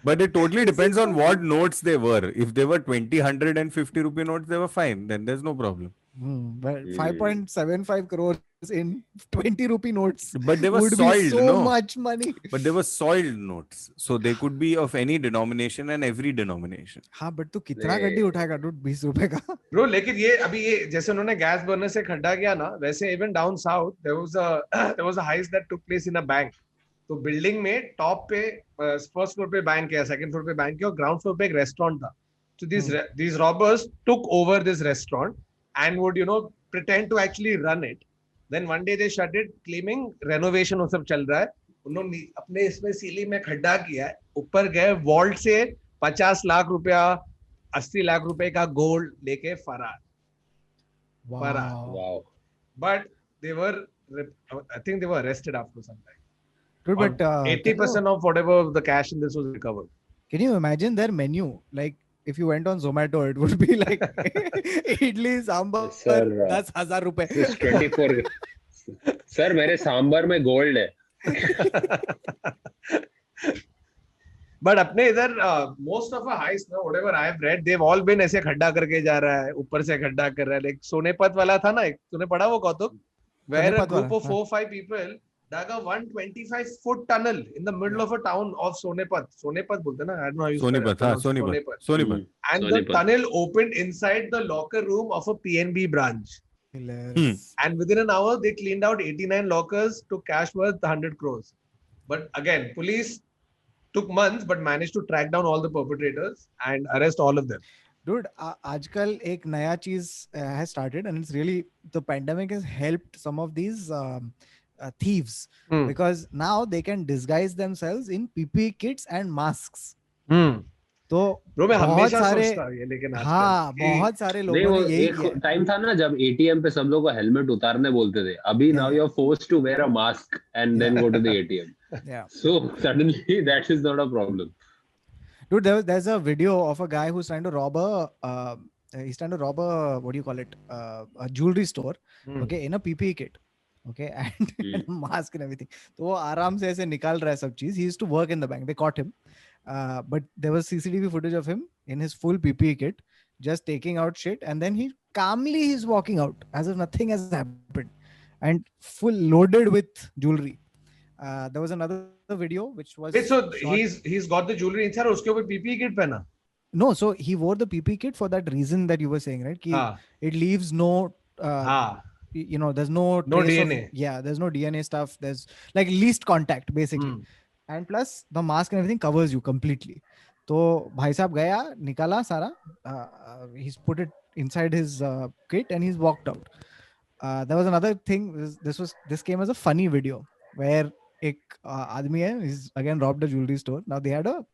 But it totally depends on what notes they were. If they were 20, 100 and 50 rupee notes, they were fine. Then there's no problem. But 5.75 crores in 20 rupee notes But they were would soiled, be so no? much money. But they were soiled notes. So they could be of any denomination and every denomination. हाँ but तू कितना गड्डी उठाएगा dude 20 रुपए का Bro, लेकिन ये अभी ये जैसे उन्होंने गैस बर्नर से खड्डा किया ना, वैसे even down south there was a heist that took place in a bank. तो बिल्डिंग में टॉप पे फर्स्ट फ्लोर पे बैंक है, सेकंड फ्लोर पे बैंक है, और ग्राउंड फ्लोर पे एक रेस्टोरेंट था. So these robbers took over this restaurant and would, you know, pretend to actually run it. Then one day they shut it, claiming renovation वो सब चल रहा है. उन्होंने अपने इसमें सीलिंग में खड्डा किया है, ऊपर गए वॉल्ट से 50 लाख रुपया 80 लाख रुपए का गोल्ड लेके फरार. Wow. But they were, I think they were arrested after some time. Dude, but 80% of whatever the cash in this was recovered. can you imagine their menu? Like if you went on Zomato, it would be like idli sambar Sir, 10,000 rupees. This 24. Sir, मेरे सांबर में gold है. But अपने इधर most of a heist, no, whatever I have read, they've all been ऐसे खड्डा करके जा रहा है, ऊपर से खड्डा कर रहा है. Like सोनेपत वाला था ना, एक तूने पढ़ा वो कौतुक? Where a group of 4-5 people dug a 125-foot tunnel in the middle of a town of Sonepat. Sonepat बोलते ना? I don't know how you spell it. Sonepat. And the tunnel opened inside the locker room of a PNB branch. Hilarious. And within an hour, they cleaned out 89 lockers to cash worth 100 crores. But again, police took months but managed to track down all the perpetrators and arrest all of them. Dude, आजकल एक नया चीज has started, and it's really, the pandemic has helped some of these thieves because now they can disguise themselves in PPE kits and masks. तो Bro, मैं बहुत हमेशा सारे, सोचता ये, लेकिन हाँ, बहुत सारे लोगों ने यही किया. एक टाइम था ना जब ATM पे सब लोग को हेलमेट उतारने बोलते थे. अभी now you're forced to wear a mask and then go to the ATM. Yeah. So suddenly that is not a problem. Dude, there's a video of a guy who's trying to rob he's trying to rob a, what do you call it, a jewelry store, okay, in a PPE kit, okay, and mask and everything. तो वो आराम से ऐसे निकाल रहा है सब चीज. He used to work in the bank. They caught him, but there was CCTV footage of him in his full PPE kit, just taking out shit, and then he's walking out as if nothing has happened, and full loaded with jewelry. There was another video which was. Wait, so shot. he's got the jewelry inside. उसके ऊपर PPE kit पहना. No, so he wore the PPE kit for that reason that you were saying, right? Ki it leaves no. You know, there's no DNA. There's no DNA stuff. There's like least contact basically, and plus the mask and everything covers you completely. तो भाई साहब गया, निकाला सारा. He's put it inside his kit and he's walked out. There was another thing. This came as a funny video where एक आदमी है, he's again robbed a jewelry store. Now they had a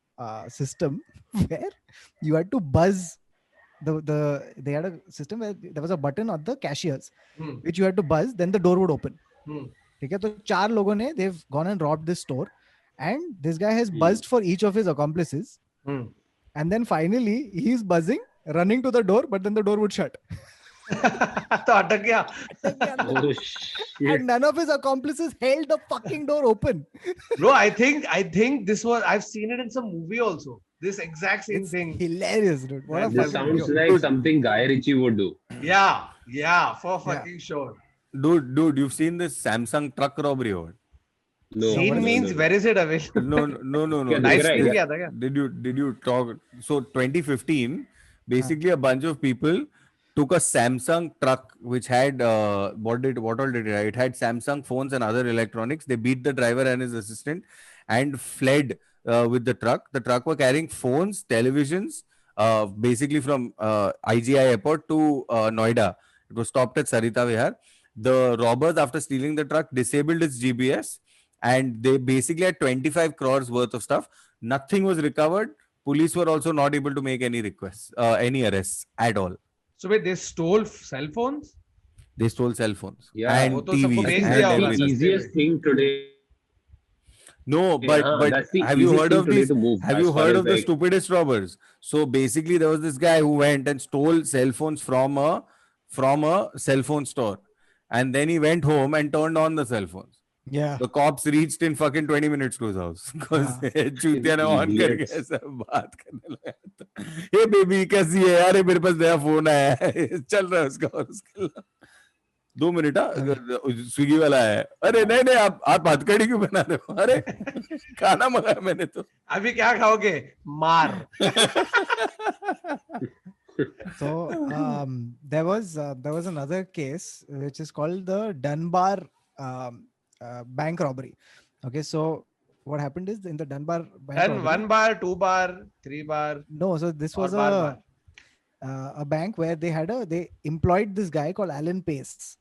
system where you had to buzz they had a system where there was a button on the cashiers which you had to buzz, then the door would open. ठीक है, तो 4 लोगों ने, they've gone and robbed this store, and this guy has buzzed for each of his accomplices, and then finally he's buzzing, running to the door, but then the door would shut. तो अटक गया. Oh, shit. And none of his accomplices held the fucking door open. Bro, I think this was, I've seen it in some movie also. This exact same It's thing. hilarious, dude. What a This funny sounds video. like something Guy Ritchie would do. Yeah, for fucking sure. Dude, you've seen this Samsung truck robbery or what? No. Scene means where is it available? No. क्या Live दिख रहा है stream क्या? किया था क्या? Did you talk? So 2015, basically a bunch of people took a Samsung truck which had what all did it have? It had Samsung phones and other electronics. They beat the driver and his assistant and fled with the truck. The truck were carrying phones, televisions, basically from IGI airport to Noida. It was stopped at Sarita Vihar. The robbers, after stealing the truck, disabled its GPS, and they basically had 25 crores worth of stuff. Nothing was recovered. Police were also not able to make any requests, any arrests at all. So wait, they stole cell phones? They stole cell phones Yeah, and वो तो सबको TVs बेच and दिया होगा The everything. easiest thing today. No, but that's the have you easiest heard thing of today these? to move, Have as you far heard as of the like- stupidest robbers? So basically, there was this guy who went and stole cell phones from a cell phone store, and then he went home and turned on the cell phones. Yeah. The cops reached in fucking 20 minutes to his house because चूतिया ने on करके Idiots. ऐसा बात करने लगा तो हे baby कैसी है यार, ये मेरे पास नया फोन आया है, चल रहा है उसका और उसके अलावा 2 मिनट स्विगी वाला है, अरे नहीं आप हथकड़ी क्यों बना रहे हो, अरे खाना मंगाया मैंने तो. अभी क्या खाओगे? मार. So there was another case which is called the Dunbar bank robbery. Okay, so what happened is in the Dunbar bank And robbery, 1 bar, 2 bar, 3 bar. no, so this was or bar. a bank where they employed this guy called Alan Pace.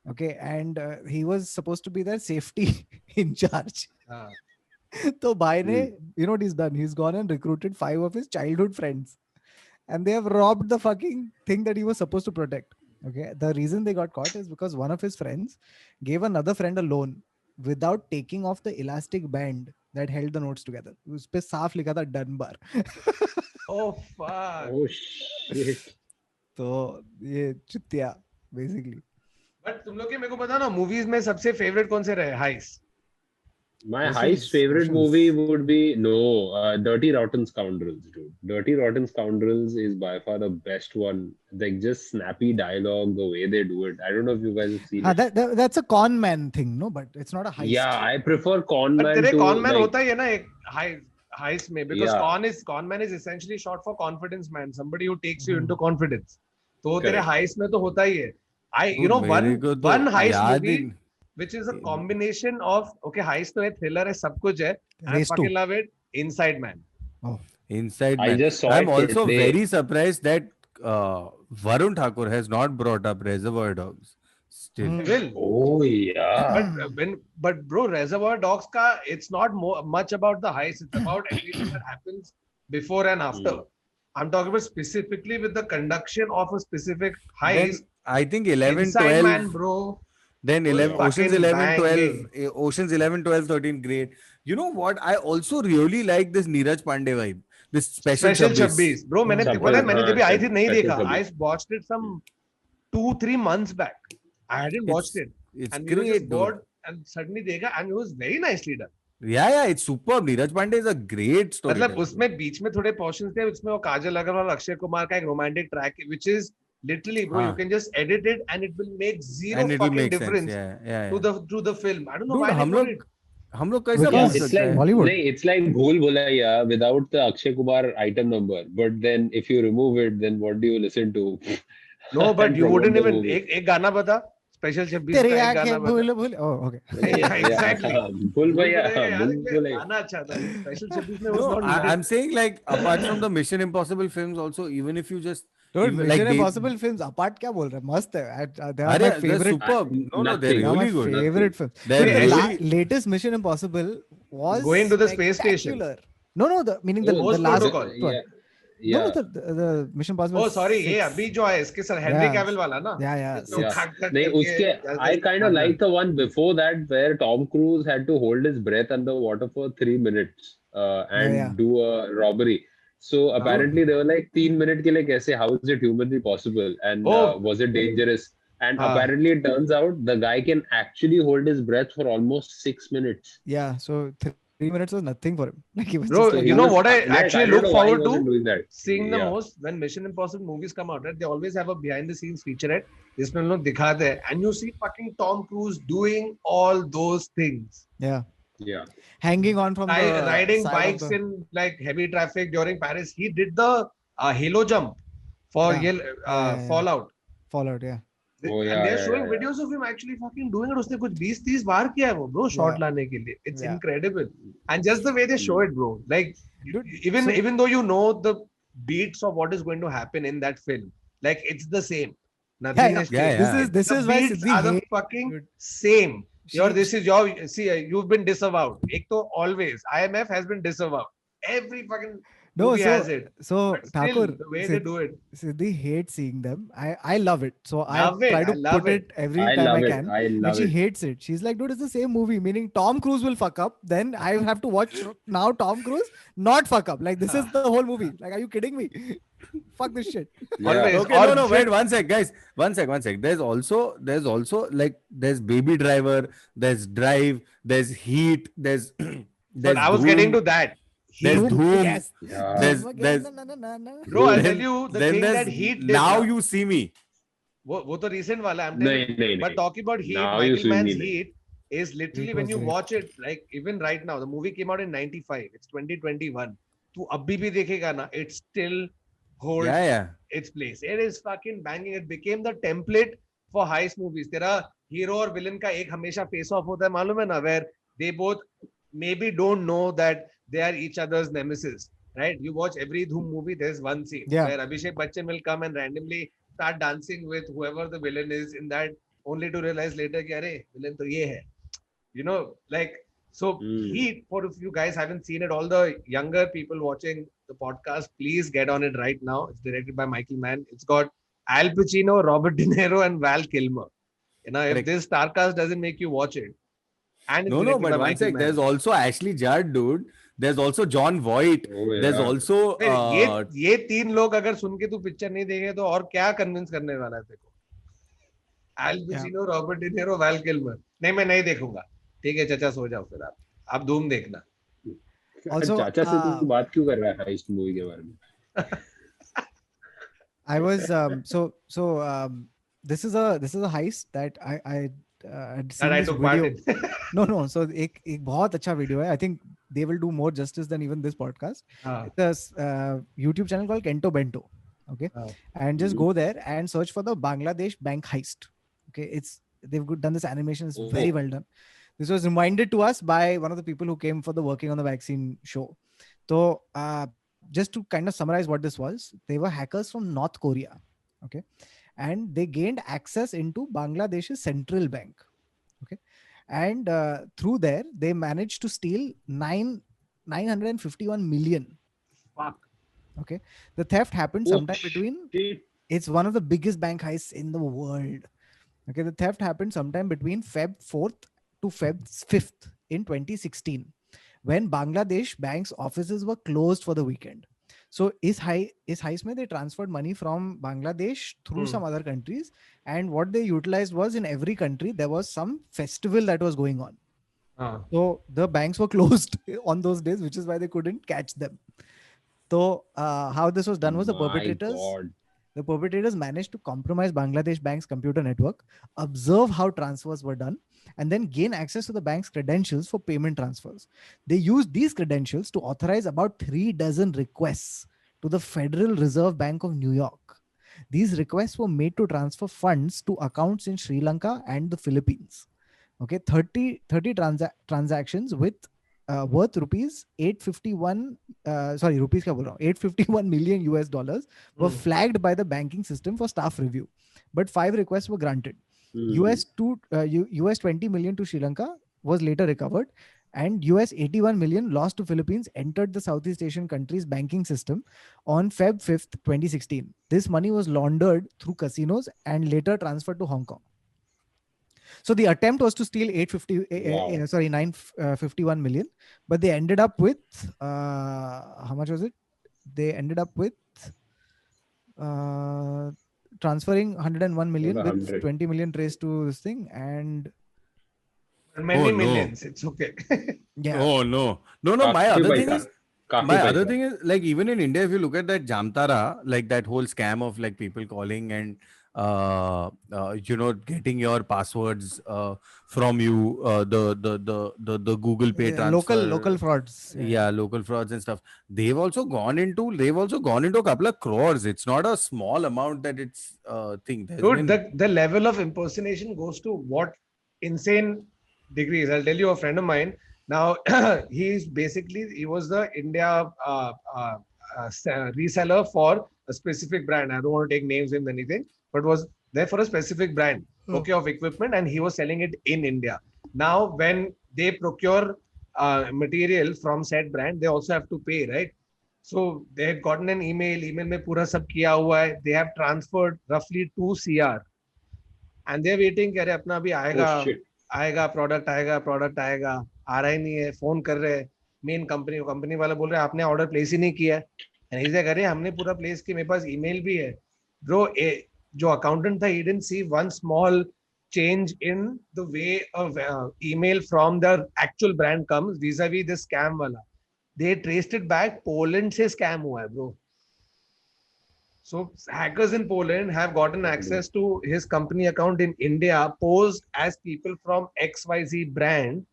Okay, and he was supposed to be their safety in charge. हाँ. So Bhai ne, Hmm. you know what he's done? He's gone and recruited 5 of his childhood friends, and they have robbed the fucking thing that he was supposed to protect. Okay, the reason they got caught is because one of his friends gave another friend a loan without taking off the elastic band that held the notes together. उस पे साफ लिखा था Dunbar. Oh fuck. Oh shit. तो ये चुतिया basically. But तुम लोग के मेरे को पता ना मूवीज में सबसे फेवरेट कौन से रहे? हाइस. My Oceans, highest favorite Oceans. movie would be Dirty Rotten Scoundrels, dude. Dirty Rotten Scoundrels is by far the best one. Like just snappy dialogue, the way they do it. I don't know if you guys have seen हाँ, it. that's a con man thing, no? But it's not a heist. Yeah, I prefer Con But Man तेरे to con man like, होता ही है ना एक heist में, because Yeah. con man is essentially short for confidence man, somebody who takes you Hmm. into confidence. तो तेरे Correct. heist में तो होता ही है. You Dude, know मेरे को तो one heist याद movie he- which is a combination of okay heist तो है, thriller है, सब कुछ है. I Race fucking 2. love it. Inside Man. Inside I Man. just saw I'm it also today. very surprised that Varun Thakur has not brought up Reservoir Dogs. Still. Hmm. Will. Oh yeah. But bro, Reservoir Dogs ka it's not much about the heist. It's about everything that happens before and after. I'm talking about specifically with the conduction of a specific Then heist. I think 11, Inside 12. Man, bro. Then was 11, Ocean's fucking 11, 12, banging. Ocean's 11, 12, 13, great. You know what? I also really like this Neeraj Pandey vibe. This special Special 26. 26. Bro, मैंने Special, पता है मैंने जब भी आई थी नहीं Special देखा. I 26. watched it some 2-3 months back. I hadn't watched it. It's And we were great, just dude. bored and suddenly देखा and it was very nicely done. Yeah, it's superb. Neeraj Pandey is a great story. मतलब उसमें बीच में थोड़े portions थे उसमें वो काजल अग्रवाल और अक्षय कुमार का एक romantic track which is literally bro हाँ. you can just edit it and it will make zero And it will fucking make sense. difference Yeah. to the film. I don't know Dude, why they हम put लोग it. हम लोग कैसा Because बोल It's सकते like हैं? Bollywood. नहीं, it's like Bhool Bhulaiya without the Akshay Kumar item number. But then if you remove it, then what do you listen to? No, but And you promote wouldn't the even movie. एक गाना बता special 26 तेरी का एक आंखें गाना बता. भूल भूल. Oh, okay. Yeah, exactly. Bhool Bhulaiya, यार Bhool एक Bhulaiya. गाना अच्छा था. स्पेशल 26 में was No, not needed. I'm saying like apart from the Mission Impossible films also, even if you just Dude, even, Mission they- Impossible films apart क्या बोल रहे हैं? मस्त है. They are अरे, my they're favorite. superb. No, they're Nothing. They are my really good. favorite films. They're Dude, the really- latest Mission Impossible was Going to the space station. spectacular. No, meaning the Ghost last Protocol. one. Yeah. No, Yeah. the Mission Impossible. Oh sorry, ये 6. अभी जो है इसके sir Henry Yeah. Cavill वाला ना. Yeah. तो Yeah. खट खट नहीं, करके उसके I kind of like the one before that where Tom Cruise had to hold his breath underwater for 3 minutes and Yeah. do a robbery. So apparently they were like 3 minutes के लिए कैसे, how is it humanly possible and Oh. was it dangerous? And हाँ. apparently it turns out the guy can actually hold his breath for almost 6 minutes. Yeah, so 3 minutes was nothing for him. Like he was Bro, just like, you know what I actually look don't know why he forward to wasn't doing that. seeing the Yeah. most when Mission Impossible movies come out, right? They always have a behind the scenes featurette. जिसमें उन लोग दिखाते हैं and you see fucking Tom Cruise doing all those things. yeah, Yeah. hanging on from the Riding side of bikes the- in like heavy traffic during Paris. He did the halo jump for Yeah. Yeah. Fallout. Fallout. Yeah, Oh, and yeah, they're yeah, showing yeah. videos of him actually fucking doing it. उसने कुछ 20-30 बार किया है वो bro shot Yeah. लाने के लिए. It's Yeah. incredible. And just the way they show it, bro. Like Dude, even though you know the beats of what is going to happen in that film, like it's the same. Nothing has Yeah, changed. yeah. This The is why beats Siddhi are the hate- fucking Dude. same. She- This is your see you've been disavowed. एक तो always IMF has been disavowed. Every fucking No, movie has it. so But still, Thakur, the way they do it. Siddhi hates seeing them. I love it. So Love I it, try to I love put it every I time love I it. can. I And love she it. hates it. She's like, dude, it's the same movie. Meaning Tom Cruise will fuck up. Then I have to watch now Tom Cruise not fuck up. Like this is the whole movie. Like, are you kidding me? Fuck this shit. Always. Okay, Or no, shit. wait, one sec, guys. One sec. There's also like there's Baby Driver, there's Drive, there's Heat, there's But I was getting to that. There's Heat- Doom. Yes. Yeah. There's- Bro, I'll Then- tell you the then thing there's that Heat did. Now ना, You See Me. वो तो recent वाला. I'm telling you. नहीं, But नहीं. talking about Heat, Now You Michael See Mann's Me, Heat is literally Heat when was you great. watch it, like even right now, the movie came out in 95. It's 2021. तू अभी भी देखेगा ना, it still holds Yeah. its place. It is fucking banging. It became the template for heist movies. तेरा hero और villain का एक हमेशा face off होता है, मालूम है ना, where they both maybe don't know that they are each other's nemesis. Right? You watch every Dhoom movie, there's one scene Yeah. where Abhishek Bachchan will come and randomly start dancing with whoever the villain is in that only to realize later कि अरे villain तो ये है, you know, like. So Heat, for if you guys haven't seen it, all the younger people watching the podcast, please get on it right now. It's directed by Michael Mann. It's got Al Pacino, Robert De Niro, and Val Kilmer. You know, if Correct. this Starcast doesn't make you watch it, and it's No, directed but by one Michael sec. Mann. There's also Ashley Judd, dude. There's also John Voight. Oh, yeah. There's also ये तीन लोग अगर सुन के तू picture नहीं देखे तो और क्या कन्विंस करने वाला है तेरे को? Al Pacino, Robert De Niro, Val Kilmer. नहीं, मैं नहीं देखूंगा. ठीक है चाचा, सो जाओ फिर आप धूम देखना. Also, चाचा से तू बात क्यों कर रहा है हाइस्ट मूवी के बारे में? I was this is a heist that I had seen And I this took part video. in. No, so एक बहुत अच्छा video है. I think they will do more justice than even this podcast. It's a YouTube channel called Kento Bento. Okay, and just go there and search for the Bangladesh bank heist. Okay, they've done this animation. It's very well done. This was reminded to us by one of the people who came for the working on the vaccine show. So just to kind of summarize what this was, they were hackers from North Korea. Okay, and they gained access into Bangladesh's central bank. Okay, and through there they managed to steal 951 million. Fuck. Okay, the theft happened sometime between. It's one of the biggest bank heists in the world. Okay, the theft happened sometime between Feb 4th to Feb 5th in 2016, when Bangladesh bank's offices were closed for the weekend. So is heist mein they transferred money from Bangladesh through some other countries, and what they utilized was in every country there was some festival that was going on. So the banks were closed on those days, which is why they couldn't catch them. So how this was done was the perpetrators managed to compromise Bangladesh bank's computer network, observe how transfers were done, and then gain access to the bank's credentials for payment transfers. They used these credentials to authorize about 36 requests to the Federal Reserve Bank of New York. These requests were made to transfer funds to accounts in Sri Lanka and the Philippines. Okay, 30 transactions with worth rupees 851 million US dollars were flagged by the banking system for staff review, but 5 requests were granted. US 20 million to Sri Lanka was later recovered, and US 81 million lost to Philippines entered the Southeast Asian country's banking system on Feb 5th, 2016. This money was laundered through casinos and later transferred to Hong Kong. So the attempt was to steal 951 million, but they ended up with how much was it? They ended up with transferring 101 million with 20 million traced to this thing, and many millions. It's okay. Yeah. Oh no. My other thing is like, even in India, if you look at that Jamtara, like that whole scam of like people calling and getting your passwords from you, the Google Pay transfer, local frauds. Yeah, local frauds and stuff. They've also gone into a couple of crores. It's not a small amount that it's thing. Dude, the level of impersonation goes to what insane degrees. I'll tell you, a friend of mine. Now he was the India reseller for a specific brand. I don't want to take names in anything, but was there for a specific brand, of equipment, and he was selling it in India. Now, when they procure material from said brand, they also have to pay, right? So they had gotten an email में पूरा सब किया हुआ है. They have transferred roughly 2 CR, and they're waiting कि अरे अपना भी आएगा product आएगा, आ रहा ही नहीं है. फोन कर रहे हैं मेन कंपनी वाला, बोल रहे हैं आपने ऑर्डर प्लेस ही नहीं किया है. And he said, अरे हमने पूरा प्लेस किया, मेरे पास ईमेल भी है. Bro, जो अकाउंटेंट था, he didn't see one small change in the way of email from the actual brand comes vis-a-vis this scam wala. They traced it back. Poland से scam हुआ है, bro. So hackers in Poland have gotten access to his company account in India, posed as people from XYZ brand,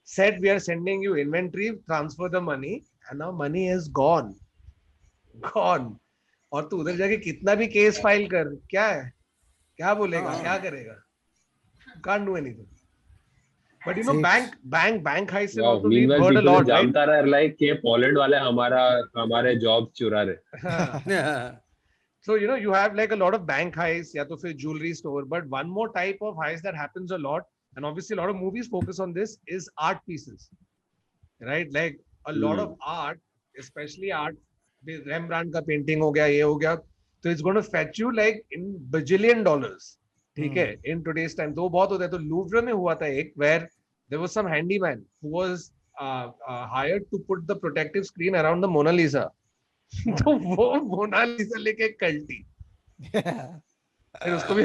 said we are sending you inventory, transfer the money, and now money is gone. और तू उधर जाके कितना भी case file कर, क्या बोलेगा, क्या करेगा? Can't do anything. But bank heist is also we've heard a lot, right? Jamtara like के पोलैंड वाले हमारे जॉब चुरा रहे. So, you know, you have like a lot of bank heists, या तो फिर jewelry store. But one more type of heist that happens a lot, and obviously a lot of movies focus on this, is art pieces, right? Like a lot of art, especially art, Rembrandt का painting हो गया, ये हो गया, so it's going to fetch you like in bajillion dollars. ठीक है? In today's time, तो बहुत होता है. तो Louvre में हुआ था एक, where there was some handyman who was hired to put the protective screen around the Mona Lisa. तो वो मोनालिसा लेके कल्टी फिर उसको भी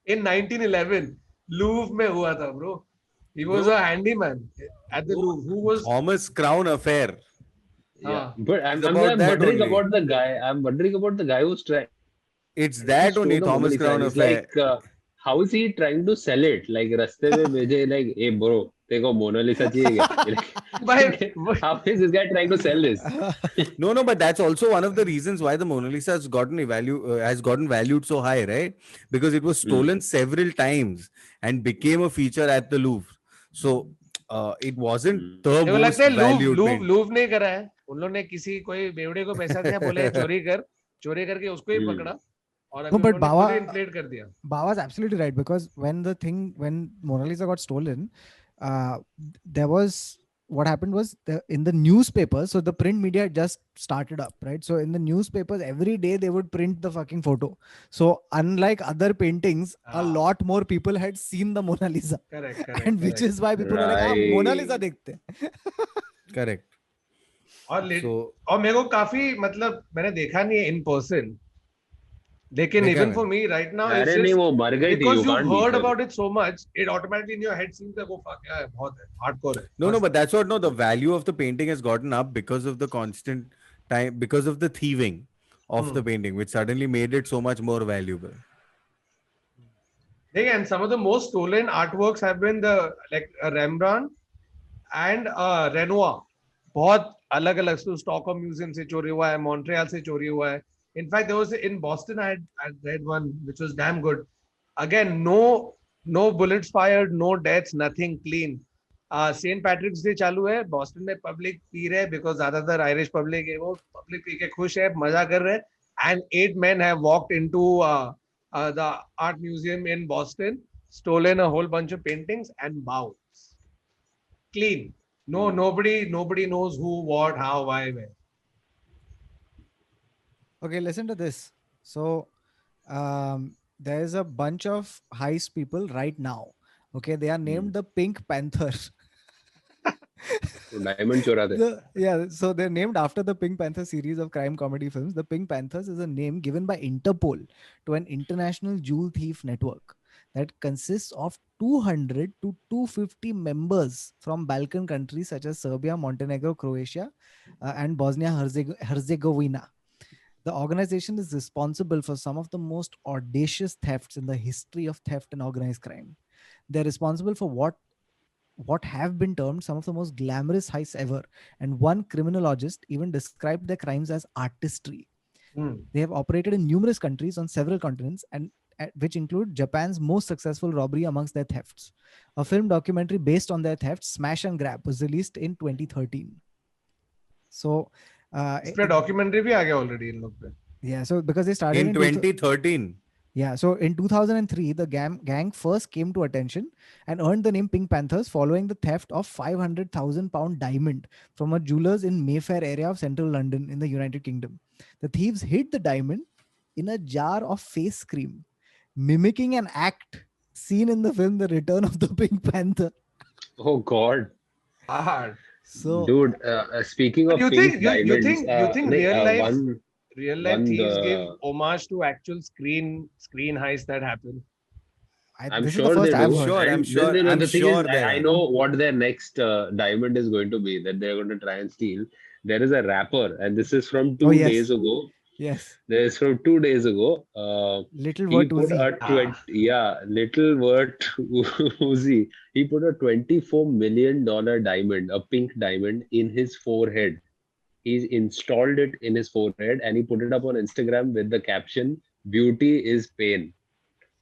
in 1911 लूव में हुआ था bro. He was a handyman at the Louvre who was Thomas Crown affair. Yeah, but I'm about that wondering only. about the guy. I'm wondering about the guy who's trying. It's that to only, stone the Thomas Mona Lisa. Crown It's affair. like, how is he trying to sell it? Like, रास्ते में भेजे like, hey bro, देखो Mona Lisa चाहिए क्या? But How is this guy trying to sell this? No, but that's also one of the reasons why the Mona Lisa has gotten valued so high, right? Because it was stolen several times and became a feature at the Louvre. So it wasn't the मेरे को most लगता है valued Louvre painting. Louvre नहीं करा है. उन लोगों ने किसी कोई बेवड़े को पैसा दिया, बोले चोरी करके उसको ही पकड़ा और अभी No, but उन्होंने पूरे इन्फ्लेट कर दिया. Baba's absolutely right, because when Mona Lisa got stolen, there was what happened was in the newspapers. So the print media just started up, right? So in the newspapers every day they would print the fucking photo. So unlike other paintings, a lot more people had seen the Mona Lisa, Correct. and which is why people were like, Mona Lisa dekhte hain." Correct. और मेरे को काफी मतलब मैंने देखा नहीं है in person, लेकिन देखा even मैं. for me right now अरे it's नहीं just वो मर गई थी. because You you can't heard beat her. about it so much, it automatically in your head seems like, oh fuck, yeah, बहुत है, hardcore है. No, but that's what. No, the value of the painting has gotten up because of the constant time, because of the thieving of the painting, which suddenly made it so much more valuable. And some of the most stolen artworks have been the like Rembrandt and Renoir. बहुत अलग अलग Stockholm museum से चोरी हुआ है, Montreal से चोरी हुआ है. In fact, there was in Boston, I read one which was damn good. Again, no bullets fired, no deaths, nothing, clean. St. Patrick's Day चालू है, Boston में public पी रहे because ज्यादातर Irish public है, वो public पी के खुश है, मजा कर रहे हैं. And 8 men have walked into the art museum in Boston, stolen a whole bunch of paintings and bounced. Clean. No, nobody knows who, what, how, why, where. Okay, listen to this. So there's a bunch of heist people right now. Okay, they are named the Pink Panther. Diamond चोरा थे. Yeah, so they're named after the Pink Panther series of crime comedy films. The Pink Panthers is a name given by Interpol to an international jewel thief network that consists of 200 to 250 members from Balkan countries such as Serbia, Montenegro, Croatia, and Bosnia-Herzegovina. The organization is responsible for some of the most audacious thefts in the history of theft and organized crime. They're responsible for what have been termed some of the most glamorous heists ever. And one criminologist even described their crimes as artistry. They have operated in numerous countries on several continents, and which include Japan's most successful robbery amongst their thefts. A film documentary based on their thefts, Smash and Grab, was released in 2013. So इस पे documentary भी आ गया already इन लोग पे. Yeah, so because they started in 2013. Yeah, so in 2003, the gang first came to attention and earned the name Pink Panthers following the theft of £500,000 diamond from a jeweler's in Mayfair area of central London in the United Kingdom. The thieves hid the diamond in a jar of face cream, mimicking an act seen in the film The Return of the Pink Panther. Oh God. Hard. So, dude, speaking of you pink think diamonds, you think real life one thieves the- give homage to actual screen heists that happen? I'm this sure is the first they I've do. heard. Sure, I'm And sure- the I'm thing sure is, they I are. know what their next diamond is going to be that they're going to try and steal. There is a rapper, and this is from 2 days ago. Yes. This is from 2 days ago. Little He Vert put Uzi. a 20, Little Vert Uzi. He put a $24 million diamond, a pink diamond, in his forehead. He installed it in his forehead and he put it up on Instagram with the caption, "Beauty is pain."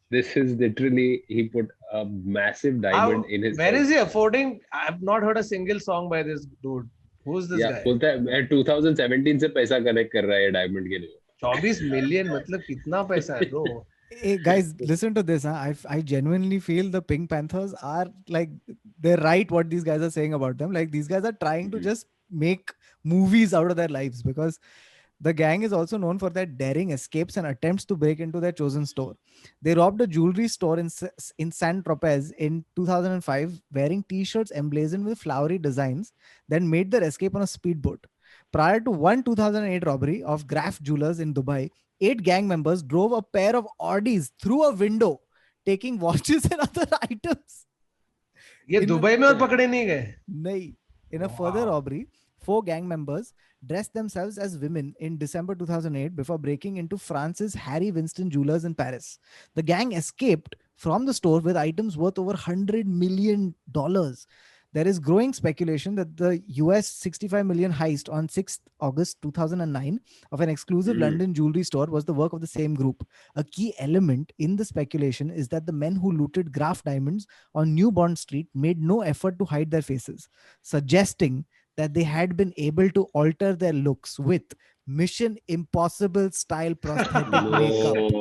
This is literally, he put a massive diamond in his Where head. is he affording? I've not heard a single song by this dude. Who's this guy? बोलता है 2017 से पैसा collect कर रहा है diamond के लिए. 24 million मतलब कितना पैसा है bro? Hey guys, listen to this. Huh? I genuinely feel the Pink Panthers are like, they're right what these guys are saying about them. Like these guys are trying to just make movies out of their lives, because the gang is also known for their daring escapes and attempts to break into their chosen store. They robbed a jewelry store in San Tropez in 2005, wearing t-shirts emblazoned with flowery designs, then made their escape on a speedboat. Prior to one 2008 robbery of Graf Jewelers in Dubai, 8 gang members drove a pair of Audis through a window, taking watches and other items. ये Dubai में और पकड़े नहीं गए? Nahi. In a further robbery, 4 gang members dressed themselves as women in December 2008 before breaking into France's Harry Winston Jewelers in Paris. The gang escaped from the store with items worth over $100 million. There is growing speculation that the US 65 million heist on 6th August 2009 of an exclusive London jewelry store was the work of the same group. A key element in the speculation is that the men who looted Graf diamonds on New Bond Street made no effort to hide their faces, suggesting that they had been able to alter their looks with Mission Impossible style prosthetic makeup.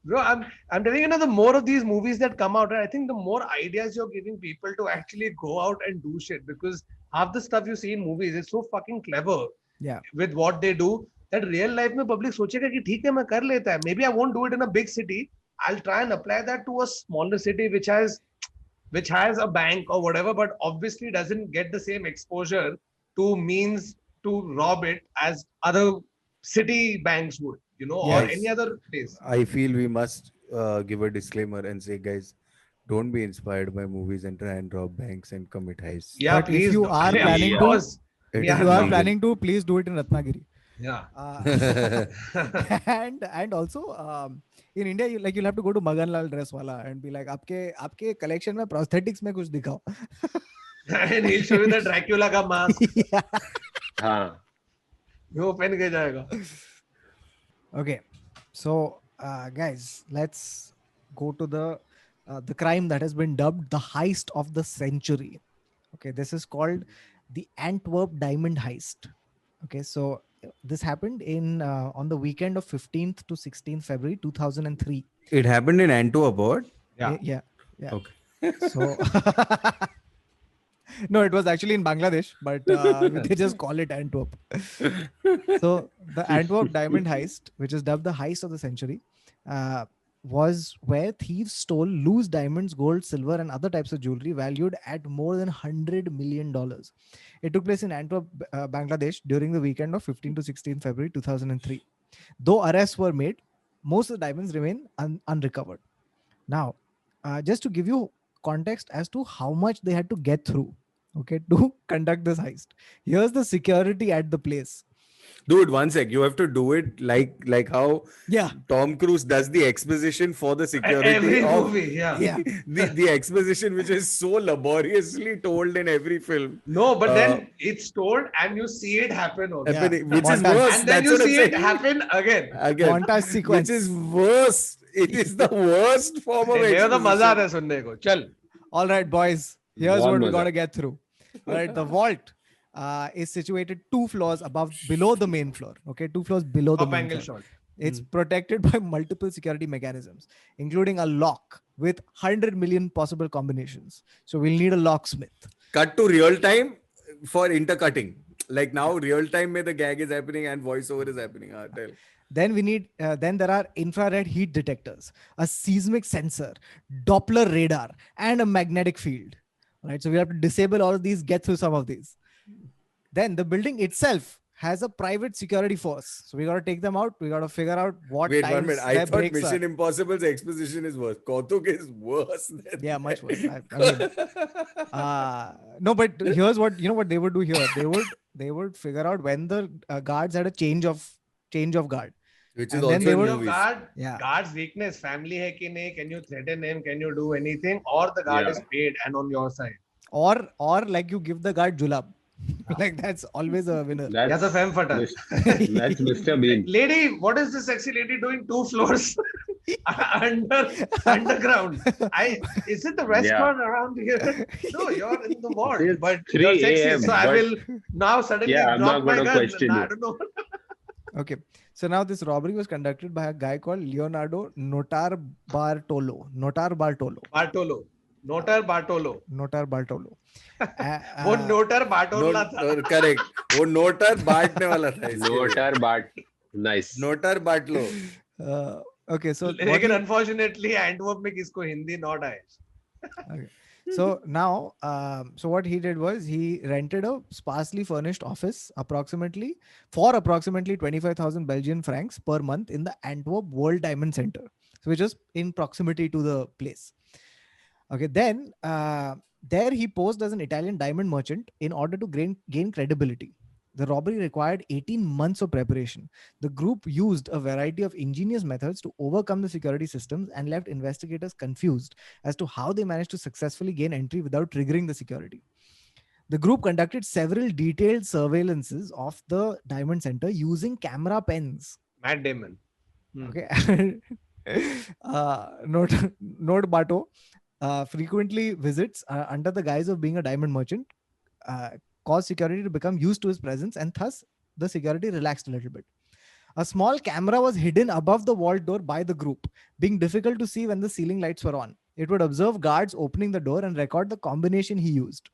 Bro, I'm telling you, the more of these movies that come out, I think the more ideas you're giving people to actually go out and do shit, because half the stuff you see in movies is so fucking clever. Yeah. With what they do, that real life में public सोचेगा कि ठीक है मैं कर लेता है. Maybe I won't do it in a big city. I'll try and apply that to a smaller city which has a bank or whatever, but obviously doesn't get the same exposure to means to rob it as other city banks would, or any other place. I feel we must give a disclaimer and say, guys, don't be inspired by movies and try and rob banks and commit heists. Yeah, But please. if you are planning to, It Yeah. if is you are legal. planning to, please do it in Ratnagiri. Yeah. And also in India, you'll have to go to Maganlal Dress Wala and be like, आपके collection में prosthetics में कुछ दिखाओ. And he'll show you the Dracula का mask. Yeah. हाँ. वो पहन के जाएगा. Okay, so guys, let's go to the crime that has been dubbed the heist of the century. Okay, this is called the Antwerp Diamond Heist. Okay, so this happened on the weekend of 15th to 16th February 2003. It happened in Antwerp, what? Yeah. Okay. So no, it was actually in Bangladesh, but they just call it Antwerp. So the Antwerp Diamond Heist, which is dubbed the heist of the century, was where thieves stole loose diamonds, gold, silver, and other types of jewelry valued at more than $100 million. It took place in Antwerp, Bangladesh during the weekend of 15 to 16 February 2003. Though arrests were made, most of the diamonds remain unrecovered. Now, just to give you context as to how much they had to get through, okay, to conduct this heist. Here's the security at the place. Dude, one sec. You have to do it like how Tom Cruise does the exposition for the security Every of movie, yeah. the exposition which is so laboriously told in every film. No, but then it's told and you see it happen also. Happening, which is Montage. worse. And then That's you what I'm see it saying. happen again. Montage sequence. Which is worse. It is the worst form of ये तो exposition. मजा आता है सुनने को. चल. All right, boys. Here's One what we was got to that. get through. All right, the vault is situated 2 floors below the main floor. Okay, 2 floors below the Up main angle floor. shot. It's protected by multiple security mechanisms, including a lock with 100 million possible combinations. So we'll need a locksmith. Cut to real time for intercutting. Like now, real time में the gag is happening and voiceover is happening. Tell. Then we need, then there are infrared heat detectors, a seismic sensor, Doppler radar, and a magnetic field. Right, so we have to disable all of these, get through some of these. Then the building itself has a private security force. So we got to take them out. We got to figure out what Wait times 1 minute. I their thought breaks Mission are. Impossible's exposition is worse. Kautuk is worse than Yeah, much worse. No, but here's what they would do here. They would figure out when the guards had a change of guard. Which And is then also they in would- movies. Guard's weakness, family hai ki nahi, can you threaten him, can you do anything, or the guard Yeah. is paid and on your side. Or like you give the guard julab. Like that's always a winner. Yeah, the femme fatale. That's Mr. Bean. Lady, what is this sexy lady doing 2 floors? underground. Is it the restaurant around here? No, you're in the vault, It's but 3 you're sexy, a.m., so I but- will now suddenly Yeah, I'm drop not my gonna gun. question I you. don't know. Okay, so now this robbery was conducted by a guy called Leonardo Notar Bartolo. Bartolo. Notar Bartolo. Notar Bartolo. वो नोटर बाटोला था. Correct वो नोटर बांटने वाला था इसके लिए Notar Bart. Nice. नोटर बांट लो Okay, so what लेकिन he- unfortunately एंटवर्प में किसको हिंदी not आए. Okay. So now, so what he did was he rented a sparsely furnished office for approximately 25,000 Belgian francs per month in the Antwerp World Diamond Center, so which is in proximity to the place. Okay, then there he posed as an Italian diamond merchant in order to gain credibility. The robbery required 18 months of preparation. The group used a variety of ingenious methods to overcome the security systems and left investigators confused as to how they managed to successfully gain entry without triggering the security. The group conducted several detailed surveillances of the Diamond Center using camera pens. Matt Damon. Okay. Note Bato frequently visits under the guise of being a diamond merchant, caused security to become used to his presence, and thus the security relaxed a little bit. A small camera was hidden above the vault door by the group, being difficult to see when the ceiling lights were on. It would observe guards opening the door and record the combination he used.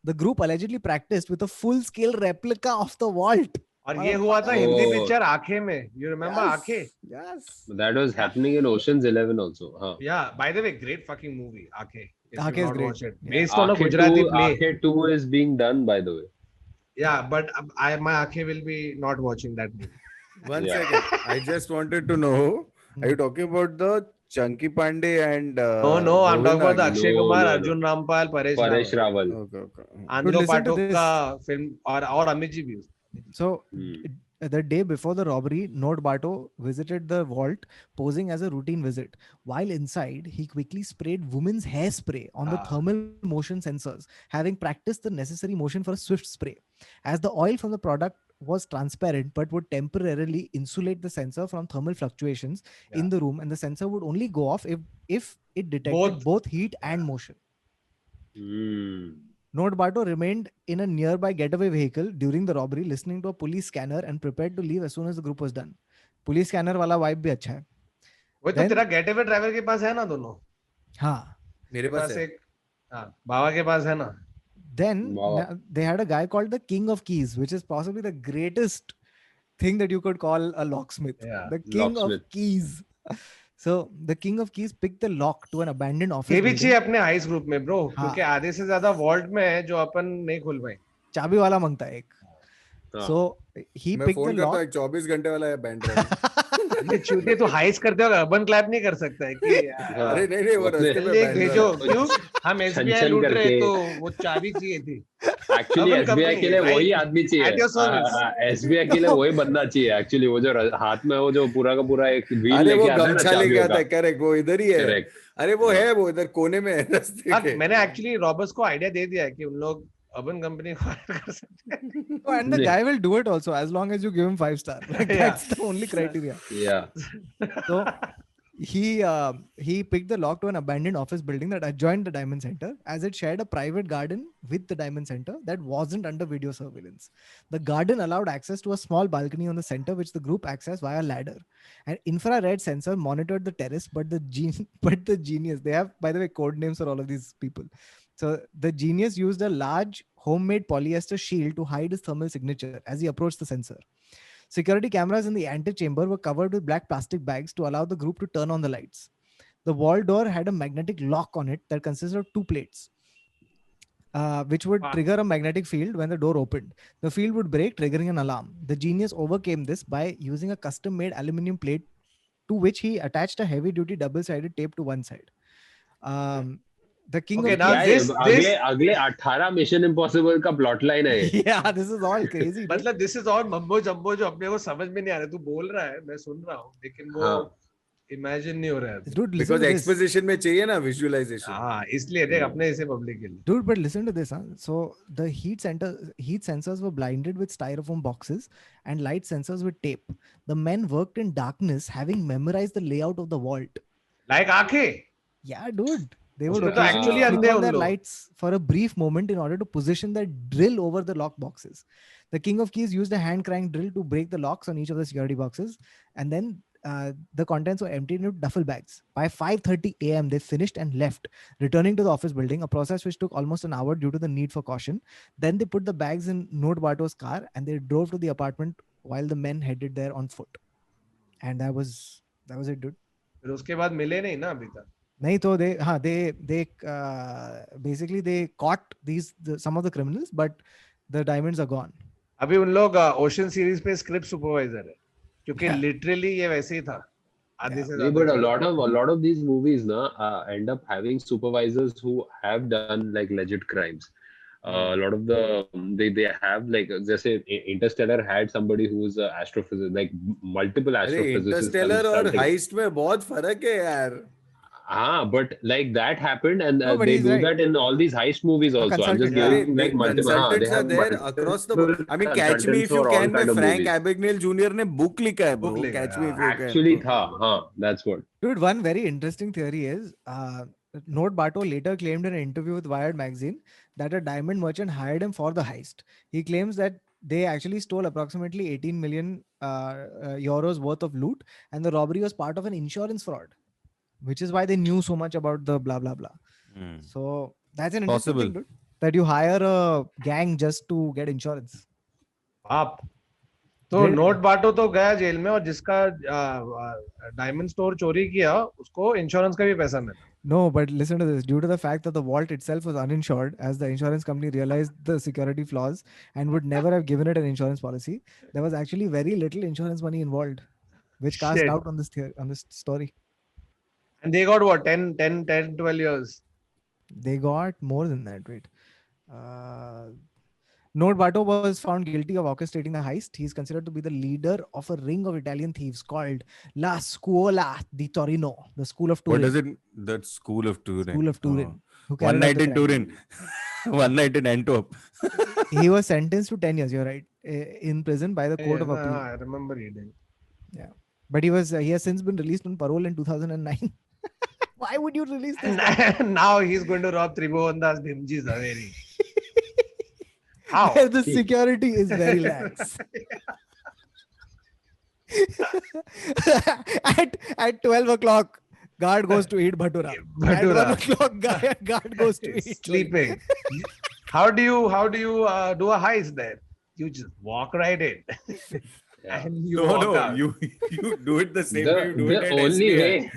The group allegedly practiced with a full-scale replica of the vault. और ये हुआ था Hindi Oh. Picture आंखें में. You remember आंखें? Yes. That was happening in Ocean's 11 also. Huh. Yeah. By the way, great fucking movie. आंखें. If Aankhein you is not great. watch it. Yeah. Based on a Aankhein Gujarati 2, play. Aankhein 2 is being done, by the way. Yeah, but my आंखें will be not watching that movie. One Yeah. second. I just wanted to know, are you talking about the Chunky Pandey and No, I'm talking about the Akshay No, Kumar, no, no. Arjun Rampal, Paresh Paresh Rawal. Rawal. Okay, okay. Andro listen to Pathak this. का film और अमित जी भी. So Hmm. the day before the robbery, Note Bato visited the vault posing as a routine visit. While inside, he quickly sprayed women's hairspray on the thermal motion sensors, having practiced the necessary motion for a swift spray. As the oil from the product was transparent but would temporarily insulate the sensor from thermal fluctuations in the room, and the sensor would only go off if it detected both heat and motion. Hmm. Note Bato remained in a nearby getaway vehicle during the robbery, listening to a police scanner and prepared to leave as soon as the group was done. Police scanner वाला vibe भी अच्छा है. वो तो Then- तेरा getaway driver के पास है ना दोनों. हाँ. मेरे पास है. एक बाबा के पास है ना. Then Wow. they had a guy called the King of Keys, which is possibly the greatest thing that you could call a locksmith. Yeah, The King locksmith. of Keys. So the King of Keys picked the lock to an abandoned office ये भी building. चाहिए अपने हाइस group में bro, हाँ. क्योंकि आधे से ज्यादा वॉल्ट में है जो अपन नहीं खुल पाए. चाबी वाला मांगता है एक. हाँ. So he मैं picked the फोन करता हूँ lock. एक 24 घंटे वाला है बैंड ड्राइव. ये चूतिए तो हाइस करते हो अर्बन क्लैप नहीं कर सकता है कि हाँ. अरे नहीं वो उसने- रास्ते में देख बैंड भेजो ड्राइव. क्यों हम एसबीआई छन-छन लूट रहे करके। तो वो चाबी चाहिए थी. Actually, Urban SBI के लिए company, वही right? आदमी चाहिए. At your service. SBI के लिए वही बंदा चाहिए. Actually, वो जो हाथ में वो जो पूरा का पूरा एक व्हील अरे वो लेके आता है ना गमछा लेके चाबियों आता का. है. करेक्ट वो इधर ही है. Correct. अरे वो है वो इधर कोने में है रास्ते हाँ, के. मैंने एक्चुअली रॉबर्ट्स को आइडिया दे दिया है कि उन लोग अर्बन कंपनी को हायर कर सकते हैं. Oh, and the Yeah. guy will do it also as long as you give him 5 star. Like, Yeah. that's the only criteria. Yeah. So he picked the lock to an abandoned office building that adjoined the Diamond Center, as it shared a private garden with the Diamond Center that wasn't under video surveillance. The garden allowed access to a small balcony on the center, which the group accessed via ladder. An infrared sensor monitored the terrace, but the genius, they have, by the way, code names for all of these people. So the genius used a large homemade polyester shield to hide his thermal signature as he approached the sensor. Security cameras in the antechamber were covered with black plastic bags to allow the group to turn on the lights. The wall door had a magnetic lock on it that consisted of 2 plates, which would trigger a magnetic field when the door opened. The field would break, triggering an alarm. The genius overcame this by using a custom-made aluminum plate to which he attached a heavy-duty double-sided tape to one side. The King Okay, of now Keys- this अगले 18 mission impossible का plot line है. Yeah, this is all crazy. dude. मतलब this is all mumbo जम्बो जो अपने को समझ में नहीं आ रहा. तू बोल रहा है मैं सुन रहा हूँ लेकिन वो हाँ. इमेजिन नहीं हो रहा है अभी। Dude, listen Because to this. exposition में चाहिए ना visualization. हाँ, इसलिए देख अपने इसे पब्लिक के लिए। Dude, but listen to this, huh? So the heat sensors were blinded with styrofoam boxes and light sensors with tape. The men worked in darkness, having memorized the layout of the vault. Like आंखें। Yeah, dude. They would उसमें तो occasionally actually flick अंधे on उन their लोग। lights for a brief moment in order to position their drill over the lock boxes. The King of Keys used a hand crank drill to break the locks on each of the security boxes, and then the contents were emptied into duffel bags. By 5:30 a.m., they finished and left, returning to the office building, a process which took almost an hour due to the need for caution. Then they put the bags in Note Barto's car and they drove to the apartment while the men headed there on foot. And that was it, dude. फिर उसके बाद मिले नहीं ना अभी तक। नहीं तो they basically they caught some of the criminals, but the diamonds are gone. अभी उन लोग ओशन सीरीज पे स्क्रिप्ट सुपरवाइजर है, क्योंकि लिटरली ये वैसे ही था आधे से Yeah, but a lot of these movies end up having supervisors who have done like legit crimes. A lot of they have like जैसे Interstellar had somebody who was a astrophysicist, like multiple अरे astrophysicists. Interstellar और consulting. Heist में बहुत फर्क है यार. But like that happened, and No, but they he's do right. that in all these heist movies also. I'm just consultant, yeah. giving like multiple. Consultants they are have there multiple across the board. I mean, Catch Me If consultants You for all Can में kind of Frank movies. Abagnale Jr. ने book लिखा है bro. Book लिखा है, Catch Me If You Can. Actually था, that's what. Dude, one very interesting theory is Note Barto later claimed in an interview with Wired magazine that a diamond merchant hired him for the heist. He claims that they actually stole approximately 18 million euros worth of loot, and the robbery was part of an insurance fraud, which is why they knew so much about the blah blah blah. So that's an interesting Possible. thing, dude, that you hire a gang just to get insurance. बाप। तो Great. Note बाटो तो गया jail में, और जिसका diamond store चोरी किया उसको इंश्योरेंस का भी पैसा मिला। No, but listen to this. Due to the fact that the vault itself was uninsured, as the insurance company realized the security flaws and would never have given it an insurance policy, there was actually very little insurance money involved, which cast Shit. doubt on this story. And they got what, 10, 12 years? They got more than that, right? Note Barto was found guilty of orchestrating the heist. He is considered to be the leader of a ring of Italian thieves called La Scuola di Torino, the School of Turin. What is it? The School of Turin. School of Turin. Who One carried out night the in crime. Turin. One night in Antwerp. He was sentenced to 10 years, you're right, in prison by the Court of Yeah, Appeal. I remember reading. Yeah. But he has since been released on parole in 2009. Why would you release this guy? Now he's going to rob Tribhuvan Das Bhimji's Haveri. How? Where the security is very lax. at 12 o'clock, guard goes to eat bhatura. At 1 o'clock, guard goes to eat Sleeping. How do you do a heist there? You just walk right in. And you walk out. You do it the same way you do it The at only SBI. way,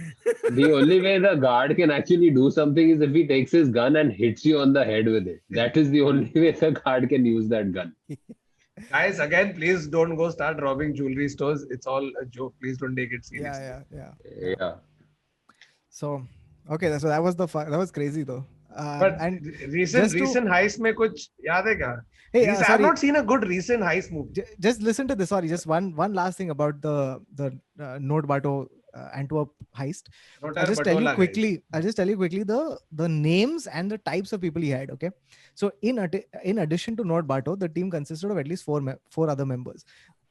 the only way the guard can actually do something is if he takes his gun and hits you on the head with it. That is the only way the guard can use that gun. Guys, again, please don't go start robbing jewelry stores. It's all a joke. Please don't take it seriously. Yeah. So, okay, so that was crazy though. But And recent heist में कुछ याद है क्या? hey, I have sorry, not seen a good recent heist movie. just listen to this. Sorry, just one last thing about the Note Barto Antwerp heist. I'll just tell you quickly the names and the types of people he had. Okay, so in addition to Note Barto, the team consisted of at least four other members.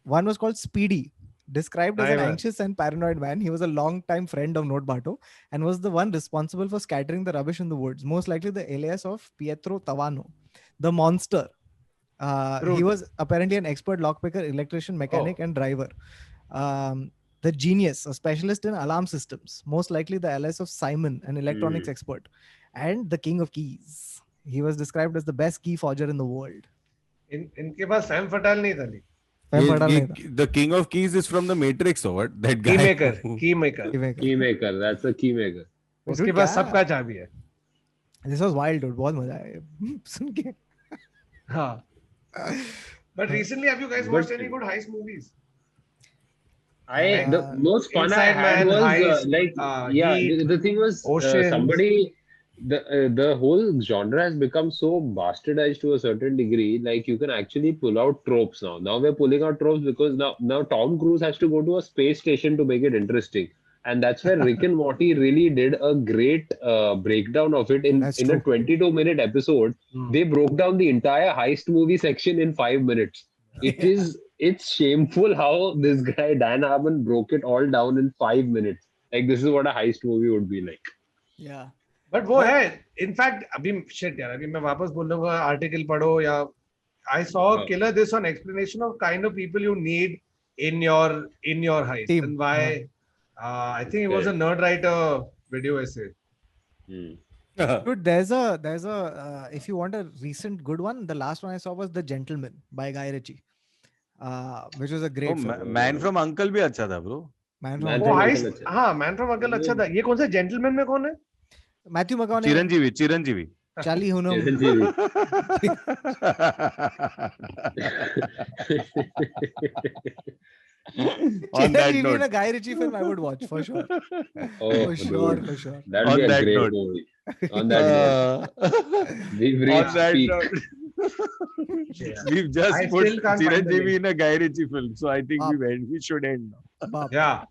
One was called Speedy. Described as an anxious and paranoid man, he was a long-time friend of Note Barto and was the one responsible for scattering the rubbish in the woods, most likely the alias of Pietro Tavano, the monster. He was apparently an expert lockpicker, electrician, mechanic, and driver. The genius, a specialist in alarm systems, most likely the alias of Simon, an electronics expert, and the king of keys. He was described as the best key forger in the world. इनके पास Sam Fatale नहीं था. The king of keys is from the Matrix or what? That guy. Keymaker. That's a key maker. उसके पास सबका चाबी है. This was wild, dude. बहुत मजा आया सुन के. हाँ. But recently, have you guys watched any good heist movies? The most fun I had was heist, the thing was somebody. The whole genre has become so bastardized to a certain degree. Like you can actually pull out tropes now. Now we're pulling out tropes because now Tom Cruise has to go to a space station to make it interesting. And that's where Rick and Morty really did a great breakdown of it That's in a true. 22-minute episode. They broke down the entire heist movie section in 5 minutes. It's shameful how this guy Dan Harmon broke it all down in 5 minutes. Like this is what a heist movie would be like. Yeah. But वो है in fact अभी shit यार अभी मैं वापस बोल रहा हूँ आर्टिकल पढ़ो या I saw killer this on explanation of kind of people you need in your heist Team. and why I think it was a nerd writer video essay. Dude, there's a if you want a recent good one, the last one I saw was The Gentleman by Guy Ritchie, which was a great film. Man from uncle भी अच्छा था bro. Man Man from वो from heist Uncle अच्छा। हाँ man from uncle अच्छा था. ये कौन सा जेंटलमैन में कौन है? Matthew McConaughey, Chiranjeevi. Charlie Hunnam. On that Chiranjeevi in a note, Guy Ritchie film I would watch for sure. Oh, For sure, dude. for sure. That'd On be a that great note. movie. On that note, we've on reached that peak. note, Yeah. we've just I put still can't find the Chiranjeevi link. in a Guy Ritchie film, so I think we should end now. Bap. Yeah.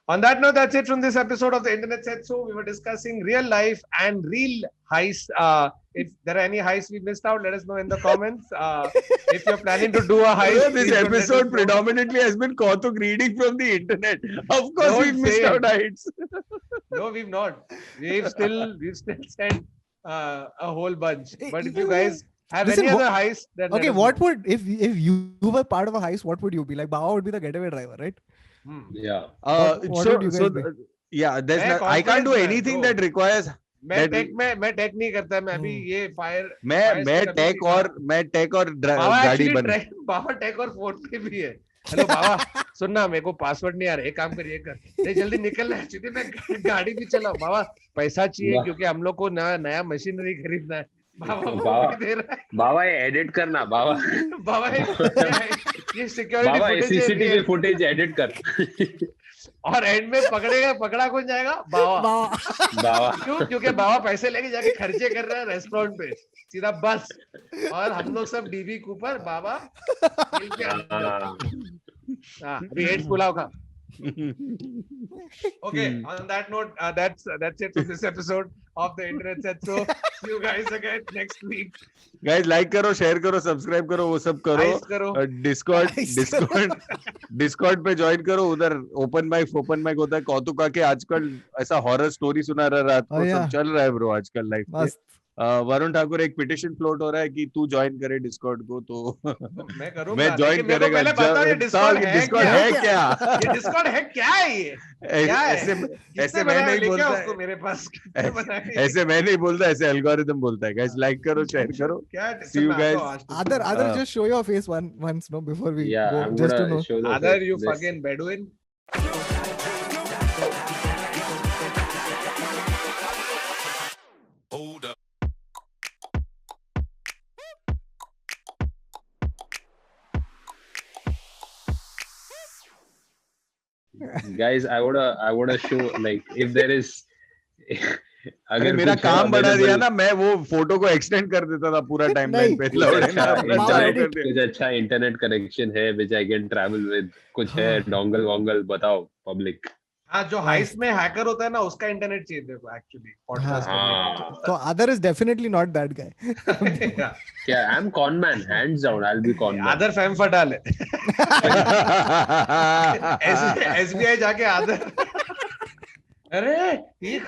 On that note, that's it from this episode of the Internet Said So. We were discussing real life and real heists. If there are any heists we missed out, let us know in the comments. If you're planning to do a heist, Bro, please this do let us episode know. predominantly has been Kautuk reading from the internet. Of course, Don't we've missed say out it. heights. No, we've not. We've still sent a whole bunch. But if you guys have Listen, any other heist, then let Okay, us what know. would if you were part of a heist, what would you be? Like Baba would be the getaway driver, right? Yeah. What would you guys be? Yeah, there's मैं I can't do confidence anything man, that requires. मैं that- take नहीं करता. मैं अभी ये fire मैं take और बाबा गाड़ी एक्चुअली बन. बाबा टेक और फोन पे भी है. हेलो बाबा सुनना मेरे को पासवर्ड नहीं आ रहा. एक काम कर ये कर नहीं जल्दी निकलना है क्योंकि मैं गाड़ी भी चलाऊं. बाबा पैसा चाहिए क्योंकि हम लोग को नया मशीनरी खरीदना है. बाबा वो बाबा- भी दे रहा है. बाबा ये एडिट करना बाबा. बाबा ये सिक्योरिटी बाबा ये फुटेज सीसीटीवी फुटेज एडिट कर. और एंड में पकड़ा कौन जाएगा? बाबा. बाबा. क्यों? क्योंकि बाबा पैसे लेके जाके खर्चे कर रहा है रेस्टोरेंट पे सीधा बस. और हम लोग सब डीबी कूपर बाबा मिल के अभी 8 पुलाव खा. Okay, on that note, that's it from this episode of the Internet Said So. See you guys again next week. Guys, like करो, share करो, subscribe करो, वो सब करो. Nice करो. डिस्कॉर्ड पे ज्वाइन करो. उधर ओपन माइक होता है. कौतुक आके आजकल ऐसा हॉरर स्टोरी सुना रहा रात को. सब चल रहा है ब्रो आजकल लाइफ में. मस्त. वरुण ठाकुर एक पिटिशन फ्लोट हो रहा है कि तू ज्वाइन करे डिस्कॉर्ड को. तो मैं करूंगा. मैं ज्वाइन लेकिन मेरे को करेगा. पहले बताओ ये डिस्कॉर्ड है डिस्कॉर्ड क्या? है क्या? ये डिस्कॉर्ड है क्या है ये? क्या है? ऐसे किसने मैं बनाया? नहीं लेके बोलता आओ है. उसको मेरे पास. किसने बनाया ये? ऐसे मैं नहीं बोलता. ऐसे एल्गोरिदम बोलता है. गाइस लाइक करो, शेयर करो. क्या See you guys. Other just show your face once no before we Yeah, go, I'm just to gonna know. show the Other face. you This- fucking Bedouin. Hold up. Guys, I wanna show like if there is. अरे मेरा कुछ काम बढ़ा दिया available- ना. मैं वो photo को एक्सटेंड कर देता था पूरा टाइमलाइन पे. कुछ लौड़े अच्छा ना अपना Wow, चालू edit. कर दिया. कुछ अच्छा इंटरनेट कनेक्शन है which I can travel with. कुछ है डोंगल वोंगल बताओ पब्लिक. हाँ जो हाइस्ट में हैकर होता है ना उसका इंटरनेट चाहिए देखो एक्चुअली पॉडकास्ट हाँ. So other is definitely not that guy. करने के Yeah, I'm con man. Hands down, I'll be con man. आदर फैम फटाल है. एसबीआई जाके आदर. अरे ये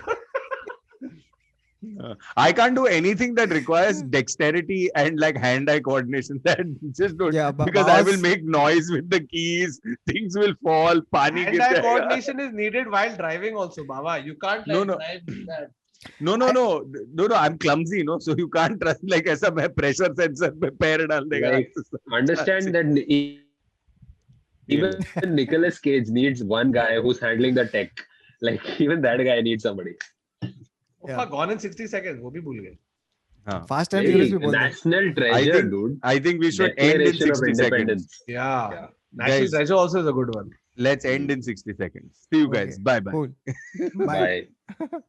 I can't do anything that requires dexterity and like hand-eye coordination. That just don't. Yeah, but Because I will Bas- make noise with the keys. Things will fall. Pani गिर hand-eye जाएगा. coordination is needed while driving also, Baba. You can't like, No. drive with that. No. I'm clumsy, so you can't trust like ऐसा मैं pressure sensor पे पैर डाल देगा. Like, understand that even Nicolas Cage needs one guy who's handling the tech. Like even that guy needs somebody. Yeah. Gone in 60 seconds. वो भी भूल गए. Fast and Hey, Furious भी बोल दे. national treasure, think- dude. I think we should end in Declaration of 60 seconds. Independence. Yeah. Yeah. National Guys. Treasure also is a good one. Let's end in 60 seconds. See you guys. Okay. Bye bye. Cool. Bye. Bye.